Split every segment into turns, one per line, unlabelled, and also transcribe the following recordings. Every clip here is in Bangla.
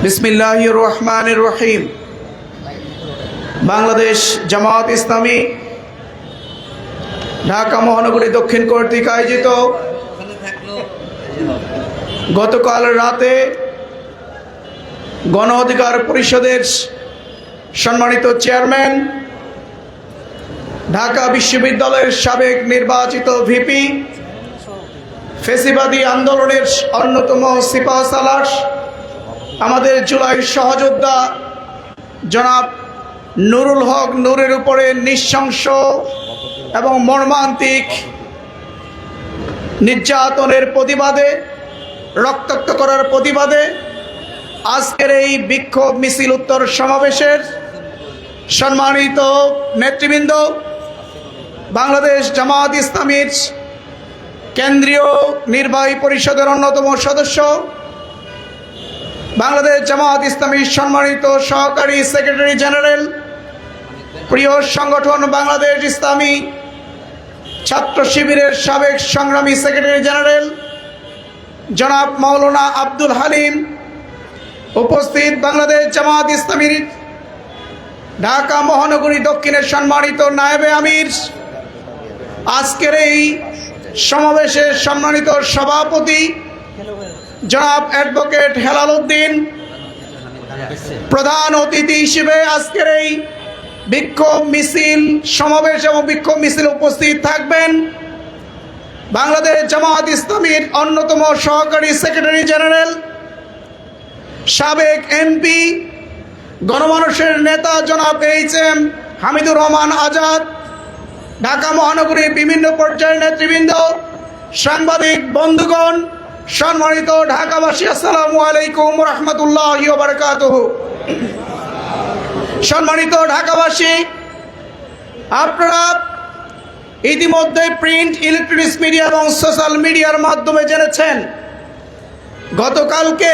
বিসমিল্লাহির রহমানির রহিম। বাংলাদেশ জামাত ইসলামী ঢাকা মহানগরী দক্ষিণ কর্তৃক আয়োজিত গতকাল রাতে গণ অধিকার পরিষদের সম্মানিত চেয়ারম্যান, ঢাকা বিশ্ববিদ্যালয়ের সাবেক নির্বাচিত ভিপি, ফেসিবাদী আন্দোলনের অন্যতম সিপাহসালার, আমাদের জুলাই সহযোদ্ধা জনাব নুরুল হক নূরের উপরে নৃশংস এবং মর্মান্তিক নির্যাতনের প্রতিবাদে, রক্তাক্ত করার প্রতিবাদে আজকের এই বিক্ষোভ মিছিল উত্তর সমাবেশের সম্মানিত নেতৃবৃন্দ, বাংলাদেশ জামাত ইসলামীর কেন্দ্রীয় নির্বাহী পরিষদের অন্যতম সদস্য, বাংলাদেশ জামাত ইসলামীর সম্মানিত সহকারী সেক্রেটারি জেনারেল, প্রিয় সংগঠন বাংলাদেশ ইসলামী ছাত্র শিবিরের সাবেক সংগ্রামী সেক্রেটারি জেনারেল জনাব মাওলানা আব্দুল হালিম, উপস্থিত বাংলাদেশ জামাত ইসলামীর ঢাকা মহানগরী দক্ষিণের সম্মানিত নায়েবে আমির, আজকের এই সমাবেশের সম্মানিত সভাপতি জনাব অ্যাডভোকেট হেলাল উদ্দিন, প্রধান অতিথি হিসেবে আজকের এই বিক্ষোভ মিছিল সমাবেশ এবং বিক্ষোভ মিছিল উপস্থিত থাকবেন বাংলাদেশ জামাত ইসলামীর অন্যতম সহকারী সেক্রেটারি জেনারেল, সাবেক এমপি, গণমানুষের নেতা জনাব এইচ.এম. হামিদুর রহমান আজাদ, ঢাকা মহানগরীর বিভিন্ন পর্যায়ের নেতৃবৃন্দ, সাংবাদিক বন্ধুগণ, সম্মানিত ঢাকাবাসী, আসসালামু আলাইকুম রহমতুল্লাহি ওয়া বারাকাতুহু। সম্মানিত ঢাকাবাসী, আপনারা ইতিমধ্যে প্রিন্ট, ইলেকট্রনিক্স মিডিয়া এবং সোশ্যাল মিডিয়ার মাধ্যমে জেনেছেন গতকালকে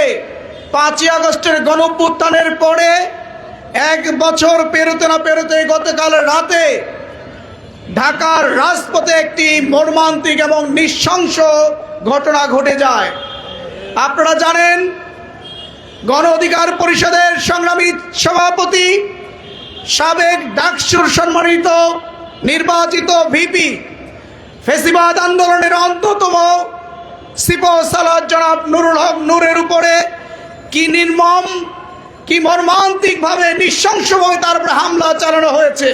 5ই আগস্টের গণঅভ্যুত্থানের পরে 1 বছর পেরোতে না পেরোতে গতকাল রাতে ঢাকার রাজপথে একটি মর্মান্তিক এবং নৃশংস ঘটনা ঘটে যায়। আপনারা জানেন, গণ অধিকার পরিষদের সংগ্রামী সভাপতি, সাবেক ডাকসুর সম্মানিত নির্বাচিত ভিপি, ফেসিবাদ আন্দোলনের অন্যতম সিপাহসালার জনাব নুরুল হক নূরের উপরে কি নির্মম, কি মর্মান্তিকভাবে নৃশংসভাবে তার উপরে হামলা চালানো হয়েছে।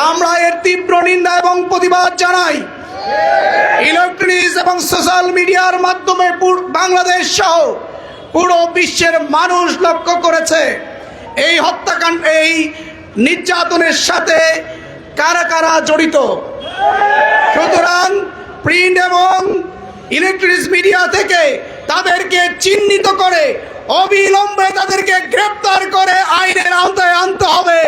আমরা এর তীব্র নিন্দা এবং প্রতিবাদ জানাই। ইলেকট্রনিক্স এবং সোশ্যাল মিডিয়ার মাধ্যমে বাংলাদেশ সহ পুরো বিশ্বের মানুষ লক্ষ্য করেছে এই হত্যাকাণ্ড, এই নির্যাতনের সাথে কারা কারা জড়িত। সুতরাং প্রিন্ট এবং ইলেকট্রনিক্স মিডিয়া থেকে তাদেরকে চিহ্নিত করে অবিলম্বে তাদেরকে গ্রেপ্তার করে আইনের আওতায় আনতে হবে।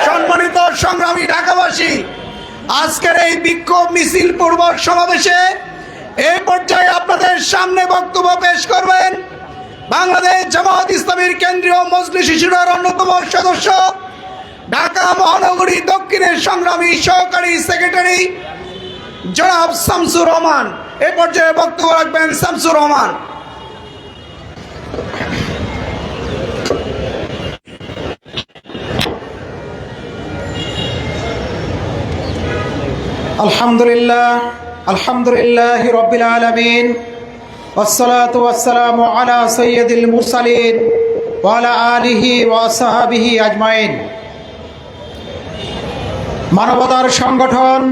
সম্মানিত সংগ্রামী ঢাকাবাসী, আজকের এই বিক্ষোভ মিছিল পূর্ব সমাবেশে এই পর্যায়ে আপনাদের সামনে বক্তব্য পেশ করবেন বাংলাদেশ জামাত ইসলামীর কেন্দ্রীয় মজলিস শিশুরার অন্যতম সদস্য, ঢাকা মহানগরী দক্ষিণের সংগ্রামী সহকারী সেক্রেটারি জনাব শামসুর রহমান। এই পর্যায়ে বক্তব্য রাখবেন শামসুর রহমান।
আলহামদুলিল্লাহ রাব্বিল আলামিন, ওয়াসসালাতু ওয়াসসালামু আলা সাইয়্যিদিল মুরসালিন ওয়া আলা আলিহি ওয়া আসহাবিহি আজমাইন। মানবতার সংগঠন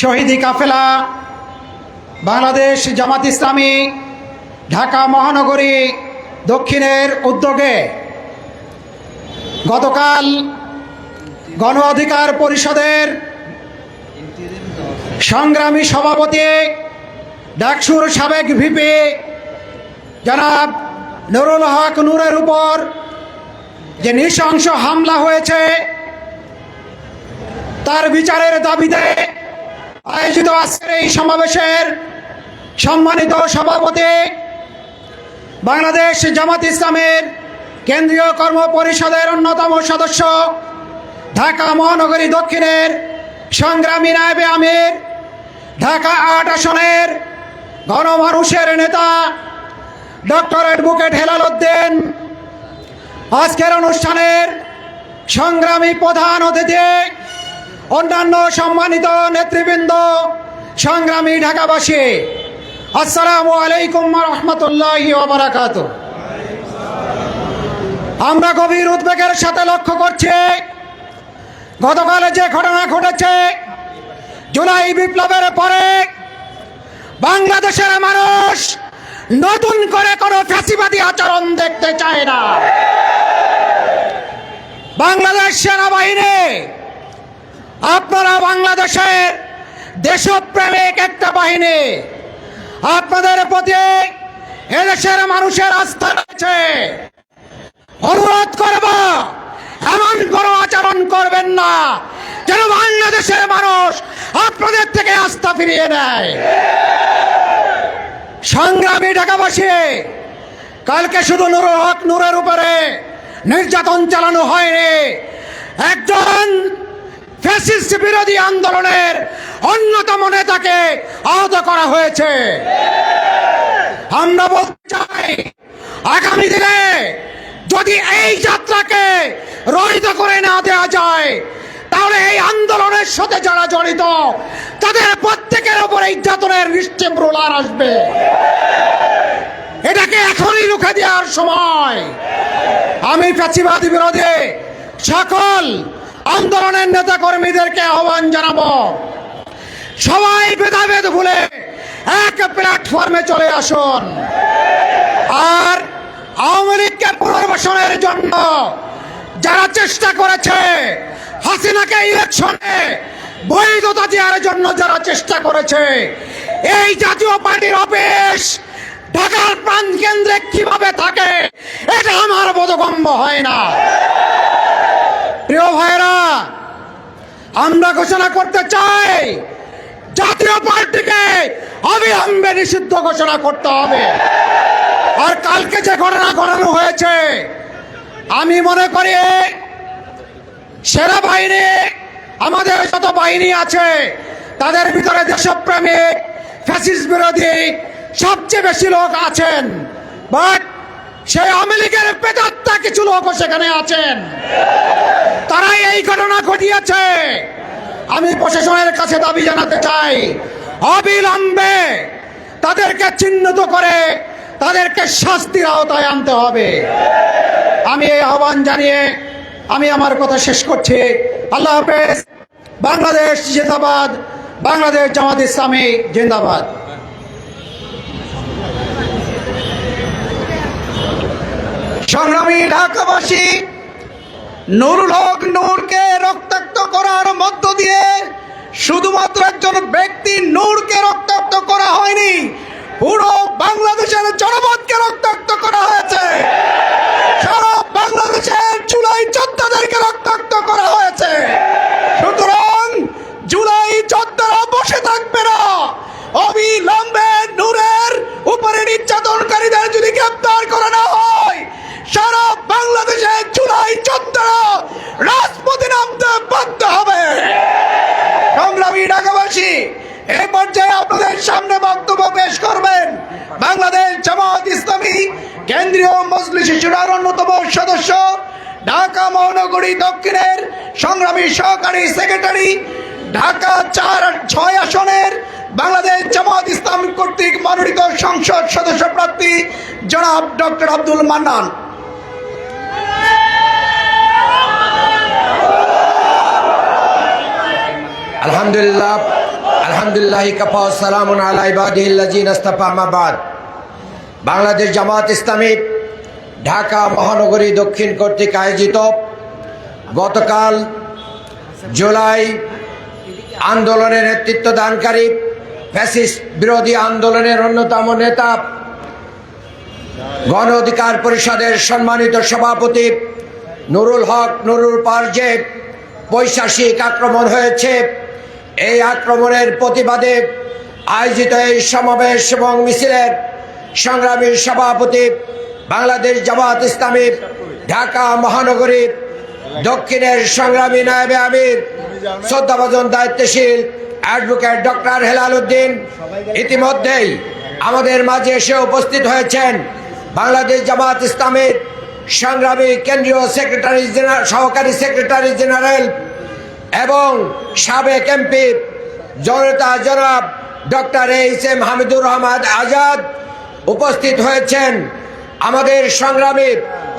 শহীদি কাফেলা বাংলাদেশ জামাত ইসলামী ঢাকা মহানগরী দক্ষিণের উদ্যোগে গতকাল গণ অধিকার পরিষদের সংগ্রামী সভাপতি, ডাকসুর সাবেক ভিপি জনাব নুরুল হক নূরের উপর যে নৃশংস হামলা হয়েছে তার বিচারের দাবিতে আয়োজিত আজকের এই সমাবেশের সম্মানিত সভাপতি, বাংলাদেশ জামাত ইসলামের কেন্দ্রীয় কর্ম পরিষদের অন্যতম সদস্য, ঢাকা মহানগরী দক্ষিণের সংগ্রামী নায়েবে আমির, ঢাকা 8 আসনের গণমানুষের নেতা ডক্টর অ্যাডভোকেট হেলাল উদ্দিন, আজকের অনুষ্ঠানের সংগ্রামী প্রধান অতিথি, অন্যান্য সম্মানিত নেতৃবৃন্দ, সংগ্রামী ঢাকাবাসী, আসসালামু আলাইকুম ওয়া রাহমাতুল্লাহি ওয়া বারাকাতুহু। আমরা গভীর উদ্বেগের সাথে লক্ষ্য করছি গতকালে যে ঘটনা ঘটেছে, জুলাই বিপ্লবের পরে বাংলাদেশের মানুষ নতুন করে কোনো ফ্যাসিবাদী আচরণ দেখতে চায় না। বাংলাদেশ সেনাবাহিনী, আপনারা বাংলাদেশের দেশপ্রেমিক একটা বাহিনী, আপনাদের প্রতি এদেশের মানুষের আস্থা রয়েছে। অনুরোধ করব, এমন কোনো আচরণ করবেন না যেন বাংলাদেশের মানুষ আপনাদের থেকে আস্থা ফিরিয়ে নেয়। সংগ্রামী ঢাকাবাসী, কালকে শুধু নুরুল হক নূরের উপরে নির্যাতন চালানো হয়নি, একজন ফ্যাসিস্ট বিরোধী আন্দোলনের অন্যতম নেতাকে আহত করা হয়েছে। আমরা বলতে চাই, আগামী দিনে যদি এই যাত্রাকে রহিত করে না দেওয়া যায়, তাহলে এই আন্দোলনের সাথে যারা জড়িত তাদের প্রত্যেকের উপর নির্যাতনের নিশ্চিত রোলার আসবে। এটাকে এখনই রুখে দেওয়ার সময়। আমি ফ্যাসিবাদী বিরোধী সকল আন্দোলনের নেতা কর্মীদেরকে আহ্বান জানাবো, সবাই ভেদাভেদ ভুলে এক প্ল্যাটফর্মে চলে আসুন। আর আওয়ামী লীগকে পুনর্বাসনের জন্য যারা চেষ্টা করেছে, হাসিনাকে ইলেকশনে বৈধতা দেওয়ার জন্য যারা চেষ্টা করেছে, এই জাতীয় পার্টির অফিস ঢাকার প্রাণ কেন্দ্রে কিভাবে থাকে এটা আমার বোধগম্য হয় না। প্রিয় ভাইরা, আমরা ঘোষণা করতে চাই, জাতীয় পার্টিকে অবিলম্বে নিষিদ্ধ ঘোষণা করতে হবে। আর কালকে যে ঘটনা ঘটানো হয়েছে, আমি মনে করি সেনাবাহিনী, আমাদের যত বাহিনী আছে তাদের ভিতরে দেশপ্রেমিক, ফ্যাসিস্ট বিরোধী সবচেয়ে বেশি লোক আছেন, বাট সেই আওয়ামী লীগের প্রেতাত্মা কিছু লোকও সেখানে আছেন, তারাই এই ঘটনা ঘটিয়েছে। আমি প্রশাসনের কাছে দাবি জানাতে চাই, অবিলম্বে তাদেরকে চিহ্নিত করে তাদেরকে শাস্তির আওতায় আনতে হবে। আমি এই আহ্বান জানিয়ে আমি আমার কথা শেষ করছি। আল্লাহ হাফেজ। বাংলাদেশ জিন্দাবাদ, বাংলাদেশ জামাত ইসলামী জিন্দাবাদ।
সংগ্রামী ঢাকাবাসী, নুরুল হক নূরকে রক্তাক্ত করার মধ্য দিয়ে শুধুমাত্র একজন ব্যক্তি নূরকে রক্তাক্ত করা হয়নি, পুরো বাংলাদেশের জনপদকে রক্তাক্ত করা হয়েছে। সারা বাংলাদেশের জুলাই যোদ্ধাদেরকে রক্তাক্ত করা হয়েছে। সুতরাং জুলাই যোদ্ধারা বসে থাকবে না। অবিলম্বে নূরের উপরে নির্যাতনকারীদের যদি গ্রেপ্তার করা না হয়, সারা বাংলাদেশে জুলাই যোদ্ধারা রাজপথে নামতে বাধ্য হবে। সংগ্রামী ঢাকাবাসী, এই পর্যায়ে আপনাদের সামনে বক্তব্য পেশ করবেন বাংলাদেশ জামাত ইসলামী কেন্দ্রীয় মজলিস শুরার অন্যতম সদস্য, ঢাকা মহানগরী দক্ষিণের সংগ্রামী সহকারী সেক্রেটারি, ঢাকা 4-6 আসনের বাংলাদেশ জামাত ইসলামী কর্তৃক মনোনীত সংসদ সদস্য প্রার্থী জনাব ডক্টর আব্দুল মান্নান।
আলহামদুলিল্লাহ, আলহামদুলিল্লাহ কাফা সালামুন আলা ইবাদিহিল্লাযিনা ইসতাফা, আম্মা বাদ। বাংলাদেশ জামাত ইসলামী ঢাকা মহানগরী দক্ষিণ কর্তৃক আয়োজিত গতকাল জুলাই আন্দোলনের নেতৃত্ব দানকারী, ফ্যাসিস্ট বিরোধী আন্দোলনের অন্যতম নেতা, গণ অধিকার পরিষদের সম্মানিত সভাপতি নুরুল হক নুরুর পার যে পৈশাচিক আক্রমণ হয়েছে, এই আক্রমণের প্রতিবাদে আয়োজিত এই সমাবেশ এবং মিছিলের সংগ্রামী সভাপতি বাংলাদেশ জামাত ইসলামী ঢাকা মহানগরী দক্ষিণের সংগ্রামী নায়েবে আমির শ্রদ্ধাভাজন দায়িত্বশীল অ্যাডভোকেট ডক্টর হেলাল উদ্দিন ইতিমধ্যেই আমাদের মাঝে এসে উপস্থিত হয়েছেন। বাংলাদেশ জামাত ইসলামের সংগ্রামী কেন্দ্রীয় সহকারী সেক্রেটারি জেনারেল এবং সাবেক এমপি জনতা জনাব ডক্টর AHM হামিদুর রহমান আজাদ উপস্থিত হয়েছেন। আমাদের সংগ্রামী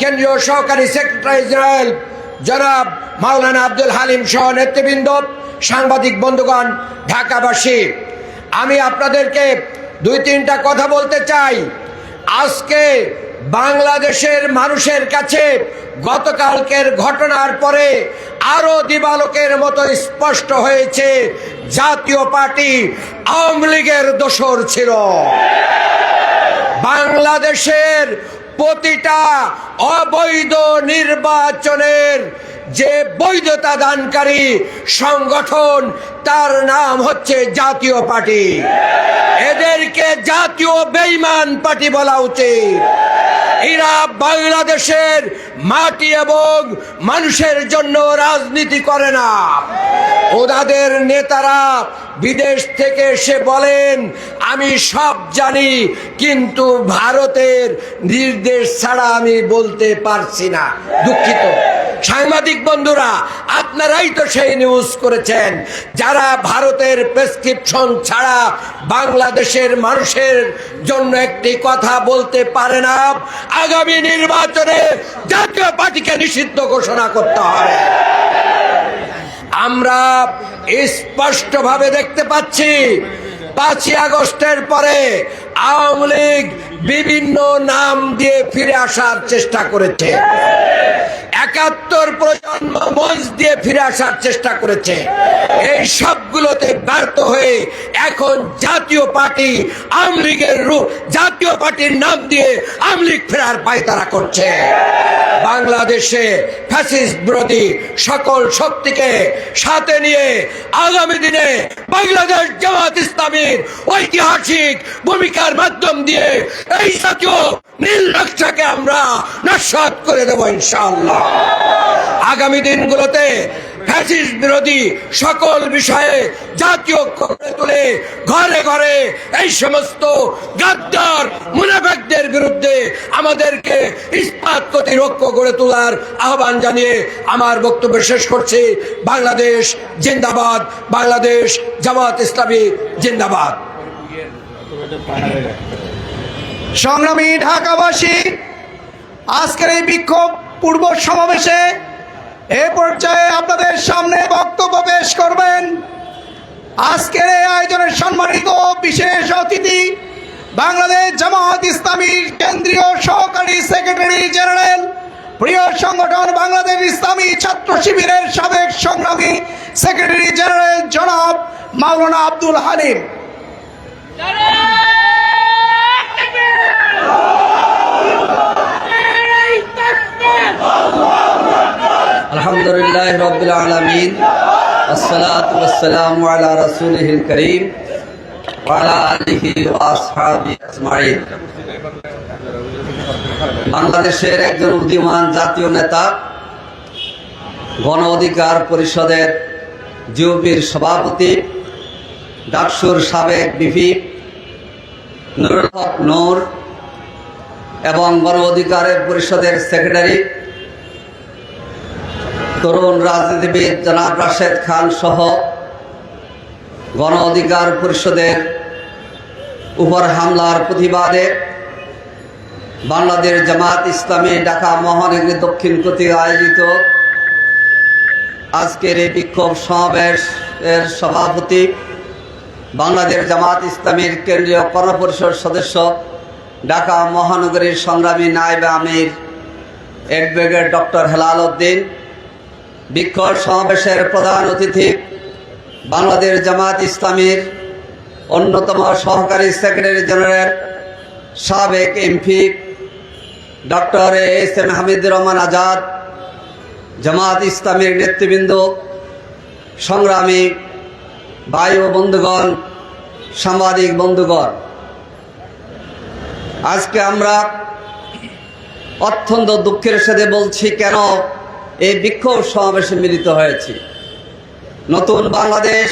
কেন্দ্রীয় সহকারী সেক্রেটারি জেনারেল জনাব মাওলানা আব্দুল হালিম সহ নেতৃবৃন্দ, সাংবাদিক বন্ধুগণ, ঢাকাবাসী, আমি আপনাদেরকে 2-3টা কথা বলতে চাই। আজকে বাংলাদেশের মানুষের কাছে গতকালকের ঘটনার পরে আরো দিবালোকের মতো স্পষ্ট হয়েছে জাতীয় পার্টি আওয়ামী লীগের দোসর ছিল। বাংলাদেশের প্রতিটা অবৈধ নির্বাচনের যে বৈধতা দানকারী সংগঠন, তার নাম হচ্ছে জাতীয় পার্টি। এদেরকে জাতীয় বেঈমান পার্টি বলা উচিত। এরা বাংলাদেশের মাটি এবং মানুষের জন্য রাজনীতি করে না। ওনাদের নেতারা বিদেশ থেকে এসে বলেন আমি সব জানি, কিন্তু ভারতের নির্দেশ ছাড়া আমি বলতে পারছি না। দুঃখিত সাংবাদিক বন্ধুরা, আপনারাই তো সেই নিউজ করেছেন। যারা ভারতের প্রেসক্রিপশন ছাড়া বাংলাদেশের মানুষের জন্য একটি কথা বলতে পারে না, আগামী নির্বাচনে জাতীয় পার্টিকে নিষিদ্ধ ঘোষণা করতে হবে। আমরা স্পষ্টভাবে দেখতে পাচ্ছি 5ই আগস্টের পরে আওয়ামী লীগ বিভিন্ন নাম দিয়ে ফিরে আসার চেষ্টা করেছে। 71 প্রজন্ম মঞ্চ দিয়ে ফিরে আসার চেষ্টা করেছে। এই সবগুলোতে ব্যর্থ হয়ে এখন জাতীয় পার্টি আওয়ামী লীগের জাতীয় পার্টির নাম দিয়ে আওয়ামী লীগ ফেরার পায়তারা করছে। বাংলাদেশে ফ্যাসিস্ট বিরোধী সকল শক্তিকে সাথে নিয়ে আগামী দিনে বাংলাদেশ জামাত ইসলামীর ঐতিহাসিক ভূমিকার মাধ্যম দিয়ে এই জাতীয় নীল নকশাকে আমরা নস্যাৎ করে দেব ইনশাআল্লাহ। আগামী দিনগুলোতে ফ্যাসিস্ট বিরোধী সকল বিষয়ে জাতীয় করে তুলে ঘরে ঘরে এই সমস্ত গাদ্দার মুনাফিকদের বিরুদ্ধে আমাদেরকে ইস্পাত প্রতিরক্ষ গড়ে তোলার আহ্বান জানিয়ে আমার বক্তব্য শেষ করছি। বাংলাদেশ জিন্দাবাদ, বাংলাদেশ জামাত ইসলামী জিন্দাবাদ।
সংগ্রামী ঢাকাবাসী, আজকের এই বিক্ষোভ পূর্ব সমাবেশে এ পর্যায়ে আপনাদের সামনে বক্তব্য পেশ করবেন আজকের এই আয়োজনের সম্মানিত বিশেষ অতিথি, বাংলাদেশ জামাত ইসলামীর কেন্দ্রীয় সহকারী সেক্রেটারি জেনারেল, প্রিয় সংগঠন বাংলাদেশ ইসলামী ছাত্র শিবিরের সাবেক সংগ্রামী সেক্রেটারি জেনারেল জনাব মাওলানা আব্দুল হালিম।
আলহামদুলিল্লাহ রাব্বিল আলামিন, আসসালাতু ওয়াসসালামু আলা রাসূলিহিল কারীম ওয়া আলা আলিহি ওয়া আসহাবিহি আজমাইন। বাংলাদেশের একজন উদীয়মান জাতীয় নেতা, গণ অধিকার পরিষদের জিওপির সভাপতি, ডাকসুর সাবেক ভিপি নুরুল হক নূর এবং গণ অধিকারের পরিষদের সেক্রেটারি তরুণ রাজনীতিবিদ জনাব রাশেদ খান সহ গণ অধিকার পরিষদের উপর হামলার প্রতিবাদে বাংলাদেশ জামাত ইসলামী ঢাকা মহানগরী দক্ষিণ কর্তৃক আয়োজিত আজকের এই বিক্ষোভ সমাবেশের সভাপতি, বাংলাদেশ জামাত ইসলামীর কেন্দ্রীয় কর্মপরিষদ সদস্য, ঢাকা মহানগরীর সংগ্রামী নায়েব আমির অ্যাডভোকেট ডক্টর হেলাল উদ্দিন, বিক্ষোভ সমাবেশের প্রধান অতিথি বাংলাদেশ জামাত ইসলামীর অন্যতম সহকারী সেক্রেটারি জেনারেল সাবেক MP doctor AHM Hamidur Rahman Azad, Jamaat ইসলামীর নেতৃবৃন্দ, সংগ্রামী ভাই ও বন্ধুগণ, সাংবাদিক বন্ধুগণ, আজকে আমরা অত্যন্ত দুঃখের সাথে বলছি কেন এই বিক্ষোভ সমাবেশে মিলিত হয়েছি। নতুন বাংলাদেশ,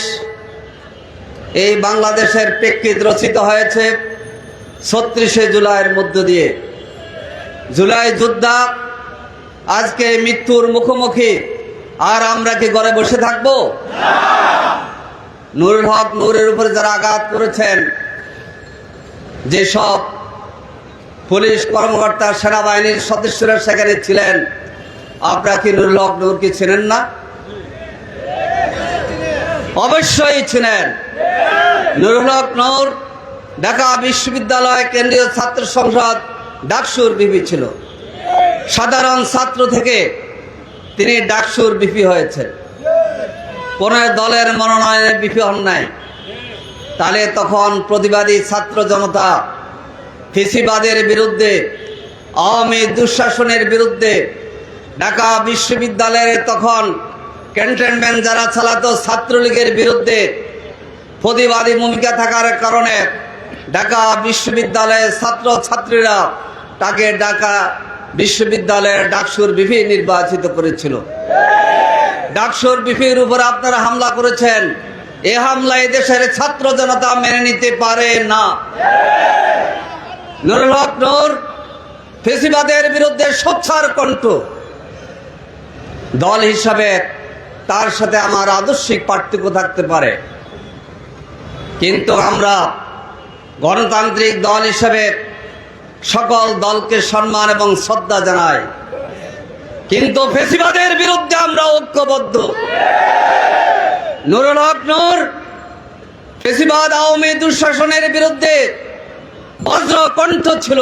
এই বাংলাদেশের প্রেক্ষিত রচিত হয়েছে 36শে জুলাইয়ের মধ্য দিয়ে। জুলাই যোদ্ধা আজকে মৃত্যুর মুখোমুখি, আর আমরা কি ঘরে বসে থাকবো? নুরুল হক নূরের উপরে যারা আঘাত করেছেন, যেসব পুলিশ কর্মকর্তা সেনাবাহিনীর সদস্যরা সেখানে ছিলেন, আপনারা কি নুরুল হক নূরকে চেনেন না? অবশ্যই ছিলেন। নুরুল হক নূর ঢাকা বিশ্ববিদ্যালয় কেন্দ্রীয় ছাত্র সংসদ ডাকসুর বিপি ছিল। সাধারণ ছাত্র থেকে তিনি ডাকসুর বিপি হয়েছেন, কোনো দলের মনোনয়নে বিপি হন নাই। তাহলে তখন প্রতিবাদী ছাত্র জনতা ফেসিবাদের বিরুদ্ধে, আওয়ামী দুঃশাসনের বিরুদ্ধে, ঢাকা বিশ্ববিদ্যালয়ের তখন ক্যান্টনমেন্ট যারা চালাতো ছাত্রলীগের বিরুদ্ধে প্রতিবাদী ভূমিকা থাকার কারণে ঢাকা বিশ্ববিদ্যালয়ের ছাত্র ছাত্রীরা তাকে ঢাকা বিশ্ববিদ্যালয়ের ডাকসুর বিপি নির্বাচিত করেছিল। ডাকসুর বিপির উপর আপনারা হামলা করেছেন। এ হামলা দেশের ছাত্র জনতা মেনে নিতে পারে না। নুরুল হক নূর ফেসিবাদের বিরুদ্ধে সোচ্চার কণ্ঠ। দল হিসাবে তার সাথে আমার আদর্শিক পার্থক্য থাকতে পারে, কিন্তু আমরা গণতান্ত্রিক দল হিসাবে সকল দলকে সম্মান এবং শ্রদ্ধা জানাই, কিন্তু ফেসিবাদের বিরুদ্ধে আমরা ঐক্যবদ্ধ। নুরুল হক নূর ফেসিবাদ আওয়ামী দুঃশাসনের বিরুদ্ধে বজ্র কণ্ঠ ছিল,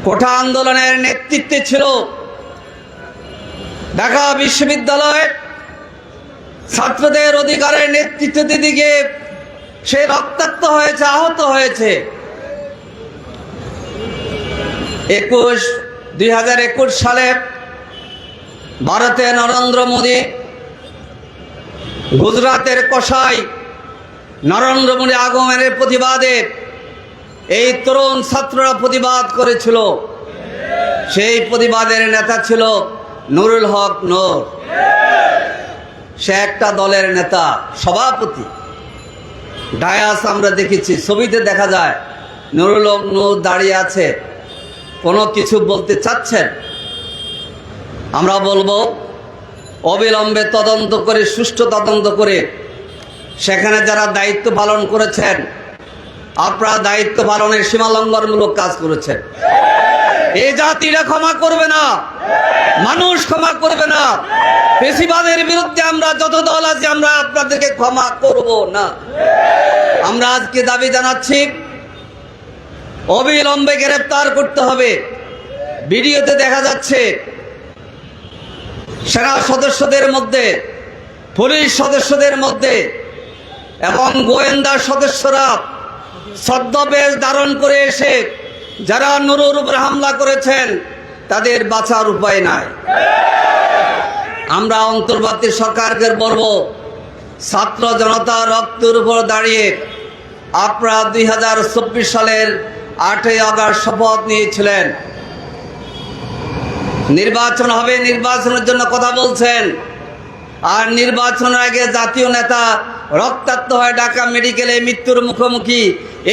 কোঠা আন্দোলনের নেতৃত্বে ছিল। ঢাকা বিশ্ববিদ্যালয়ে ছাত্রদের অধিকারের নেতৃত্ব দিতে গিয়ে সে রক্তাক্ত হয়েছে, আহত হয়েছে। 2021 সালে ভারতে নরেন্দ্র মোদী, গুজরাটের কসাই নরেন্দ্র মোদী আগমনের প্রতিবাদে এই তরুণ ছাত্ররা প্রতিবাদ করেছিল। সেই প্রতিবাদের নেতা ছিল নুরুল হক নূর। সে একটা দলের নেতা, সভাপতি। ডায়াস আমরা দেখেছি, ছবিতে দেখা যায় নুরুল হক নূর দাঁড়িয়ে আছে, কোনো কিছু বলতে চাচ্ছেন। আমরা বলবো অবিলম্বে তদন্ত করে, সুষ্ঠু তদন্ত করে সেখানে যারা দায়িত্ব পালন করেছেন, আপনারা দায়িত্ব পালনের সীমালঙ্ঘনমূলক কাজ করেছেন। এই জাতিরা ক্ষমা করবে না, মানুষ ক্ষমা করবে না। ফেসিবাদের বিরুদ্ধে আমরা যত দল আছি, আমরা আপনাদেরকে ক্ষমা করব না। আমরা আজকে দাবি জানাচ্ছি, অবিলম্বে গ্রেফতার করতে হবে। ভিডিওতে দেখা যাচ্ছে সেনা সদস্যদের মধ্যে, পুলিশ সদস্যদের মধ্যে এবং গোয়েন্দা সদস্যরা ছদ্মবেশ ধারণ করে এসে যারা নুরুর উপর হামলা করেছেন, তাদের বাঁচার উপায় নাই। আমরা অন্তর্বর্তী সরকারকে বলবো, ছাত্র জনতা রক্তের উপর দাঁড়িয়ে আপনারা 2024 সালের 8ই আগস্ট শপথ নিয়েছিলেন, নির্বাচন হবে, নির্বাচনের জন্য কথা বলছেন। আর নির্বাচনের আগে জাতীয় নেতা রক্তাক্ত হয় ঢাকা মেডিকেলে মৃত্যুর মুখোমুখি,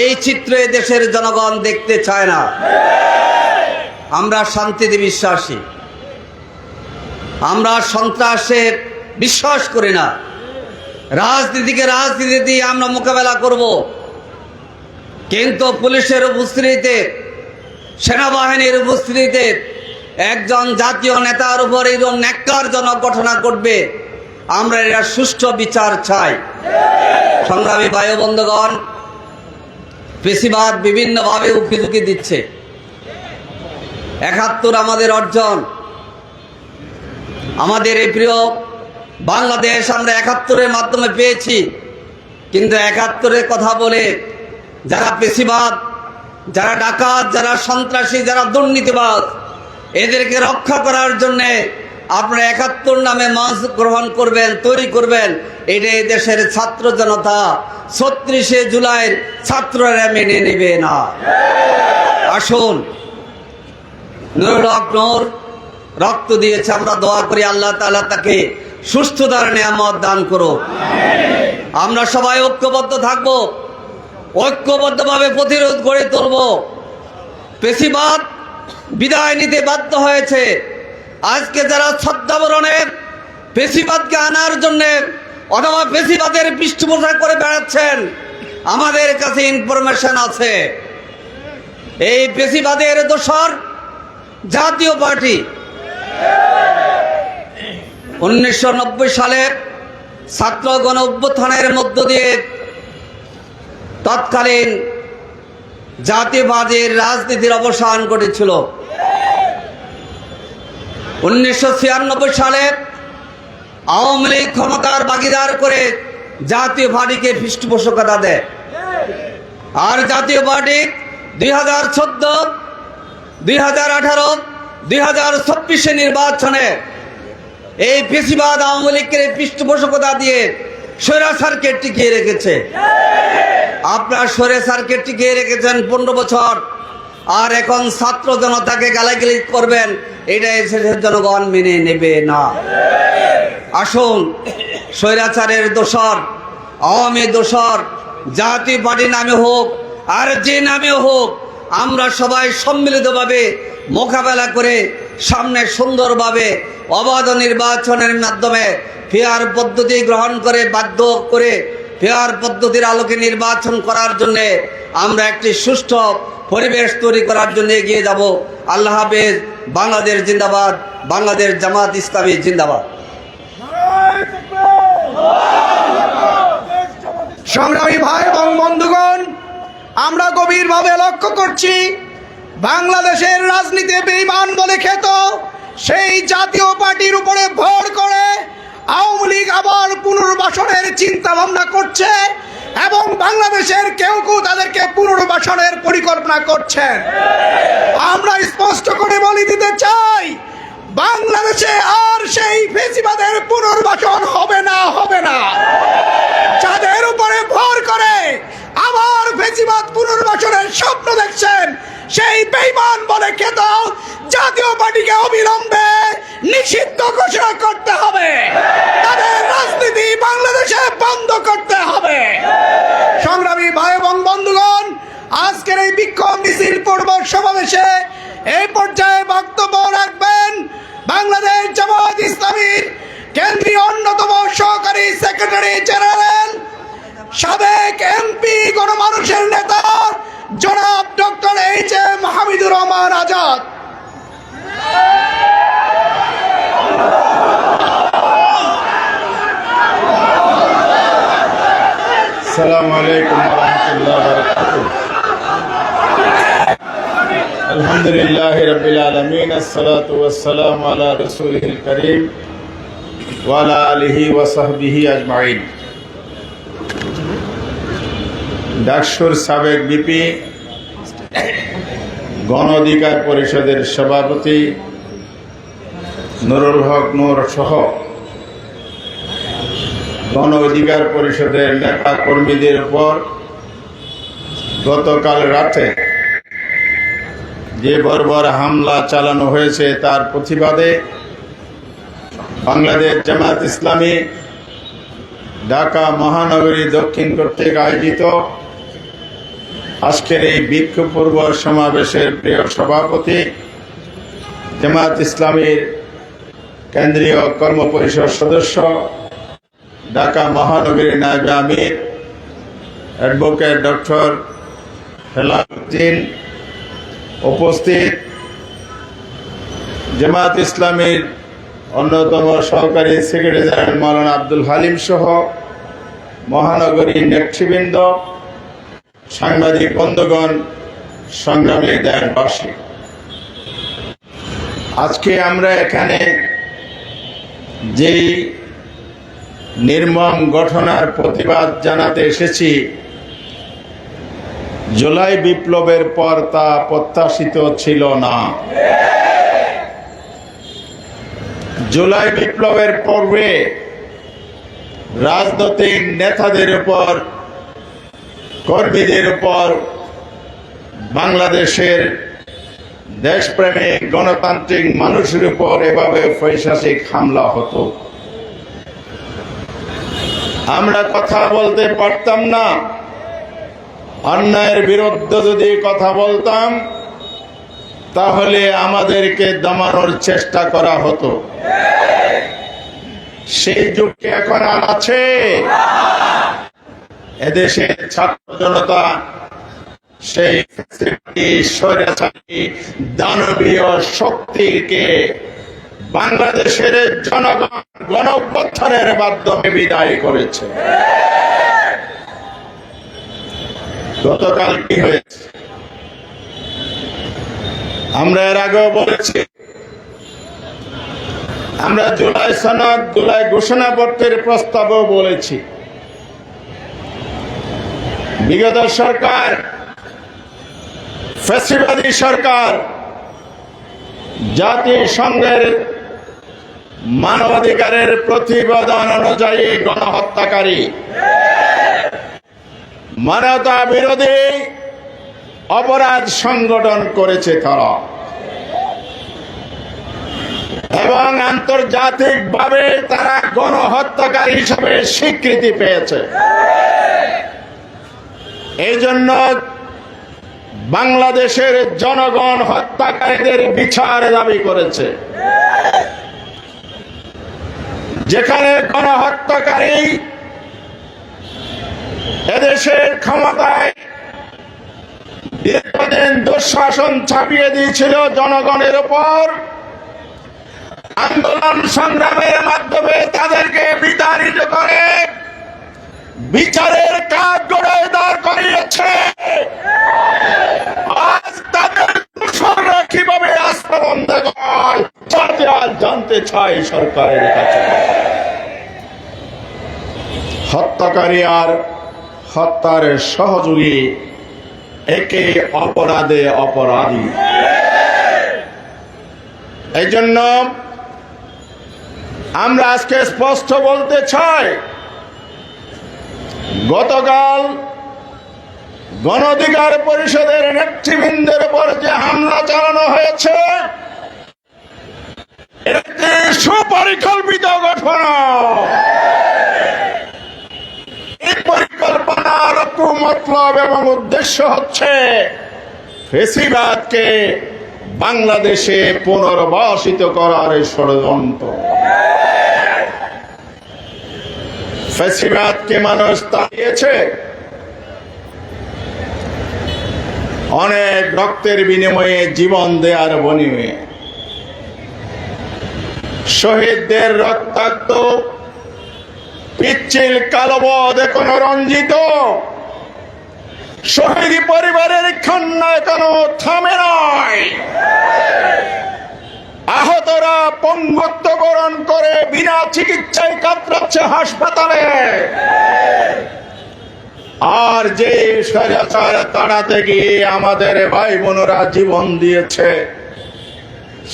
এই চিত্র দেশের জনগণ দেখতে চায় না। আমরা শান্তিতে বিশ্বাসী, আমরা সন্ত্রাসে বিশ্বাস করি না। রাজনীতিকে রাজনীতি দিয়ে আমরা মোকাবেলা করব, কিন্তু পুলিশের উপস্থিতিতে, সেনাবাহিনীর উপস্থিতিতে একজন জাতীয় নেতার উপর এরকম ন্যাক্কারজনক ঘটনা ঘটবে, আমরা এর সুষ্ঠু বিচার চাই। সংগ্রামী ভাই বন্ধুগণ, ফেসিবাদ বিভিন্নভাবে উকিঝুঁকি দিচ্ছে। 71 আমাদের অর্জন, আমাদের এই প্রিয় বাংলাদেশ আমরা 71-এর মাধ্যমে পেয়েছি। কিন্তু 71-এর কথা বলে যারা ফেসিবাদ, যারা ডাকাত, যারা সন্ত্রাসী, যারা দুর্নীতিবাদ, এদেরকে রক্ষা করার জন্যে আপনারা 71 নামে মঞ্চ গ্রহণ করবেন, তৈরি করবেন, এটা এই দেশের ছাত্র জনতা 36শে জুলাইয়ের ছাত্ররা মেনে নেবে না। আসুন, নুরুল হক নূর রক্ত দিয়েছে, আমরা দোয়া করি আল্লাহ তাআলা তাকে সুস্থতার নিয়ামত দান করো। আমরা সবাই ঐক্যবদ্ধ থাকবো, ঐক্যবদ্ধভাবে প্রতিরোধ গড়ে তুলব। পেশিবাদ বিদায় নিতে বাধ্য হয়েছে। আজকে যারা ছদ্মাবরণের পেশিবাদকে আনার জন্য অথবা পেশিবাদের পৃষ্ঠপোষক করে বেড়াচ্ছেন, আমাদের কাছে ইনফরমেশন আছে এই পেশিবাদের দোসর জাতীয় পার্টি। 1990 সালের ছাত্র গণ অভ্যুত্থানের মধ্য দিয়ে তৎকালীন জাতীয়বাদীর রাজনীতির অবসান ঘটেছিল। 1996 সালে আওয়ামী লীগ ক্ষমতার ভাগিদার করে জাতীয় পার্টিকে পৃষ্ঠপোষকতা দেয়। আর জাতীয় পার্টি 2014, 2018, 2024 নির্বাচনে এই পেশিবাদ আওয়ামী লীগকে পৃষ্ঠপোষকতা দিয়ে স্বৈরাচারকে টিকিয়ে রেখেছে। আপনার স্বৈরাচারকে টিকিয়ে রেখেছেন 15 বছর, আর এখন ছাত্র জনতাকে গালাগালি করবেন, এটা দেশের জনগণ মেনে নেবে না। আসুন, স্বৈরাচারের দোসর, আওয়ামী দোসর জাতীয় পার্টি নামে হোক আর যে নামে হোক, আমরা সবাই সম্মিলিতভাবে মোকাবেলা করে সামনে সুন্দরভাবে অবাধ নির্বাচনের মাধ্যমে ফেয়ার পদ্ধতি গ্রহণ করে বাধ্য করে ফেয়ার পদ্ধতির আলোকে নির্বাচন করার জন্য আমরা একটি সুষ্ঠু পরিবেশ তৈরি করার জন্য এগিয়ে যাব। আল্লাহ হাফেজ। বাংলাদেশ জিন্দাবাদ। বাংলাদেশ জামাত ইসলামী জিন্দাবাদ।
সংগ্রামী ভাই এবং বন্ধুগণ, আমরা গভীরভাবে লক্ষ্য করছি বাংলাদেশের রাজনীতি বেঈমান বলে খ্যাত সেই জাতীয় পার্টির উপরে ভর করে আওয়ামী লীগ আবার পুনর্বাসনের চিন্তা ভাবনা করছে এবং বাংলাদেশের কেউ কেউ তাদেরকে পুনর্বাসনের পরিকল্পনা করছেন। আমরা স্পষ্ট করে বলে দিতে চাই, বাংলাদেশে আর সেই ফেসিবাদের পুনর্বাসন হবে না, হবে না। যাদের উপরে ভর করে আবার ফেসিবাদ পুনর্বাসনের স্বপ্ন দেখছেন, সেই বেঈমান বলে খ্যাত জাতীয় পার্টিকে অবিলম্বে নিষিদ্ধ ঘোষণা করতে হবে। তাদের রাজনীতি বাংলাদেশে বন্ধ করতে হবে। সংগ্রামী ভাই এবং বন্ধুগণ, আজকের এই বিক্ষোভ মিছিল পূর্ব সমাবেশে এই পর্যায়ে বক্তব্য রাখবেন বাংলাদেশ জামাত ইসলামীর কেন্দ্রীয় অন্যতম সহকারী সেক্রেটারি জেনারেল, সাবেক এমপি, গণমানুষের নেতা জনাব ডক্টর এইচ.এম. হামিদুর রহমান আজাদ।
আসসালামু আলাইকুম ওয়া রাহমাতুল্লাহি ওয়া বারাকাতুহু। আলহামদুলিল্লাহি রাব্বিল আলামিন, আসসালাতু ওয়াসসালামু আলা রাসূলিল কারীম ওয়া আলা আলিহি ওয়া সাহবিহি আজমাইন। ডাকসুর সাবেক বিপি, গণ অধিকার পরিষদের সভাপতি নুরুল হক নূর সহ গণ অধিকার পরিষদের নেতা কর্মীদের উপর গতকাল রাতে যে বর্বর হামলা চালানো হয়েছে তার প্রতিবাদে বাংলাদেশ জামাত ইসলামী ঢাকা মহানগরী দক্ষিণ কর্তৃক আয়োজিত আজকের এই বিক্ষোভ পূর্ব সমাবেশের প্রিয় সভাপতি, জামাত ইসলামীর কেন্দ্রীয় কর্ম পরিষদ সদস্য, ঢাকা মহানগরীর নায়েবে আমির অ্যাডভোকেট ডক্টর হেলালুদ্দিন, উপস্থিত জামাত ইসলামীর অন্যতম সহকারী সেক্রেটারি জেনারেল মাওলানা আব্দুল হালিম সহ মহানগরীর নেতৃবৃন্দ, সাংবাদিক বন্ধুগণ, সংগ্রামী দেশবাসী, আজকে আমরা এখানে যেই নির্মম ঘটনার প্রতিবাদ জানাতে এসেছি, জুলাই বিপ্লবের পর তা প্রত্যাশিত ছিল না। জুলাই বিপ্লবের পূর্বে রাজনৈতিক নেতাদের উপর, কর্মীদের উপর, বাংলাদেশের দেশপ্রেমিক গণতান্ত্রিক মানুষের উপর এভাবে পৈশাচিক হামলা হতো। আমরা কথা বলতে পারতাম না। অন্যায়ের বিরুদ্ধে যদি কথা বলতাম তাহলে আমাদেরকে দমানোর চেষ্টা করা হতো। সেই যুগ কি এখন আর আছে? এদেশের ছাত্র জনতা সেই স্বৈরাচারী দানবীয় শক্তিকে বাংলাদেশের জনগণ গণঅভ্যুত্থানের মাধ্যমে বিদায় করেছে। গতকাল কি হয়েছে আমরা এর আগেও বলেছি। আমরা জুলাই সনদ, জুলাই ঘোষণাপত্রের প্রস্তাবও বলেছি। বিগত সরকার, ফ্যাসিবাদী সরকার, জাতিসংঘের মানবাধিকারের প্রতিবেদন অনুযায়ী গণহত্যাকারী, মানবতা বিরোধী অপরাধ সংগঠন করেছে তারা, এবং আন্তর্জাতিকভাবে তারা গণহত্যাকারী হিসেবে স্বীকৃতি পেয়েছে। এই জন্য বাংলাদেশের জনগণ হত্যাকারীদের বিচার দাবি করেছে। যেখানে গণহত্যাকারী এদেশের ক্ষমতায় দীর্ঘদিন দুঃশাসন চাপিয়ে দিয়েছিল জনগণের উপর, আন্দোলন সংগ্রামের মাধ্যমে তাদেরকে বিতাড়িত করে বিচারের কাজ গড়ায় দাঁড় করিয়েছে। আজ তাদের দোষররা কিভাবে রাস্তা বন্ধ করে জানতে চাই সরকারের কাছে। হত্যাকারী আর হত্যার সহযোগী একে অপরাধে অপরাধী। এই জন্য আমরা আজকে স্পষ্ট বলতে চাই, গতকাল গণ অধিকার পরিষদের নেতৃবৃন্দের উপর যে হামলা চালানো হয়েছে, একটি সুপরিকল্পিত ঘটনা। এই পরিকল্পনার মতলব এবং উদ্দেশ্য হচ্ছে ফ্যাসিবাদকে বাংলাদেশে পুনর্বাসিত করার ষড়যন্ত্র। ফ্যাসিবাদকে মানুষ তাড়িয়েছে অনেক রক্তের বিনিময়ে, জীবন দেওয়ার বিনিময়ে। শহীদদের রক্তাক্ত পিচ্ছিল কালবদ এখনো রঞ্জিত, শহীদ পরিবারের কান্না এখনো থামে নাই। আহতরা পঙ্গুত্ব বরণ করে বিনা চিকিৎসায় কাতরাচ্ছে হাসপাতালে। আর যে স্বৈরাচার তাড়াতে গিয়ে আমাদের ভাই বোনেরা জীবন দিয়েছে,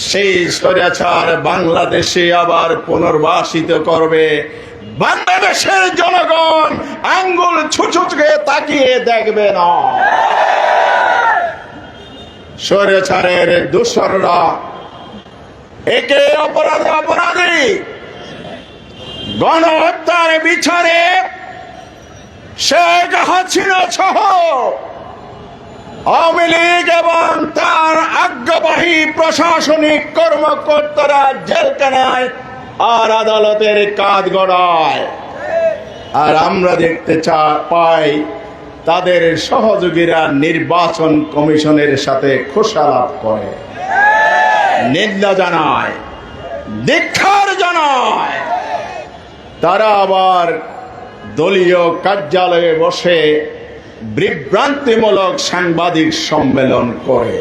সেই স্বৈরাচার বাংলাদেশে আবার পুনর্বাসিত করবে। বাংলাদেশের জনগণ আঙ্গুল ছুঁচুকে তাকিয়ে দেখবে না। স্বৈরাচারের দোসররা একে অপরাধে অপরাধী গণহত্যার বিচারে শেখ হাসিনা সহ আওয়ামী লীগ এবং তার আজ্ঞাবাহী প্রশাসনিক কর্মকর্তারা জেলখানায় আর আদালতের কাজ গড়ায়। আর আমরা দেখতে পাই তাদের সহযোগীরা নির্বাচন কমিশনের সাথে খোসালাপ করে, নিন্দা জানায়, ধিক্কার জানায়। তারা আবার দলীয় কার্যালয়ে বসে বিভ্রান্তিমূলক সাংবাদিক সম্মেলন করে।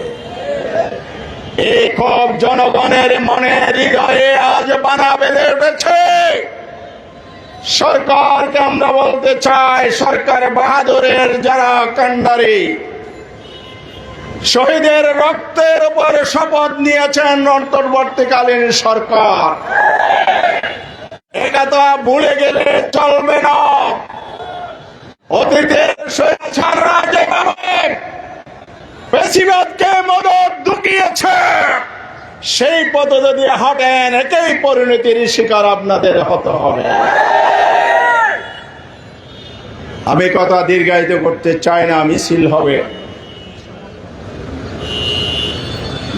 এই ক্ষোভ জনগণের মনে, হৃদয়ে আজ বানা বেঁধে উঠেছে। সরকারকে আমরা বলতে চাই, সরকার বাহাদুরের যারা কান্ডারি, শহীদের রক্তের উপর শপথ নিয়েছেন অন্তর্বর্তীকালীন সরকার, এটা তো ভুলে গেলে চলবে না। অতীতের স্বৈরাচাররা যেভাবে ফ্যাসিবাদকে মদত ঢুকিয়েছে, সেই পথে যদি হাঁটেন একই পরিণতির শিকার আপনাদের হতে হবে। আমি কথা দীর্ঘায়িত করতে চাই না, মিছিল হবে।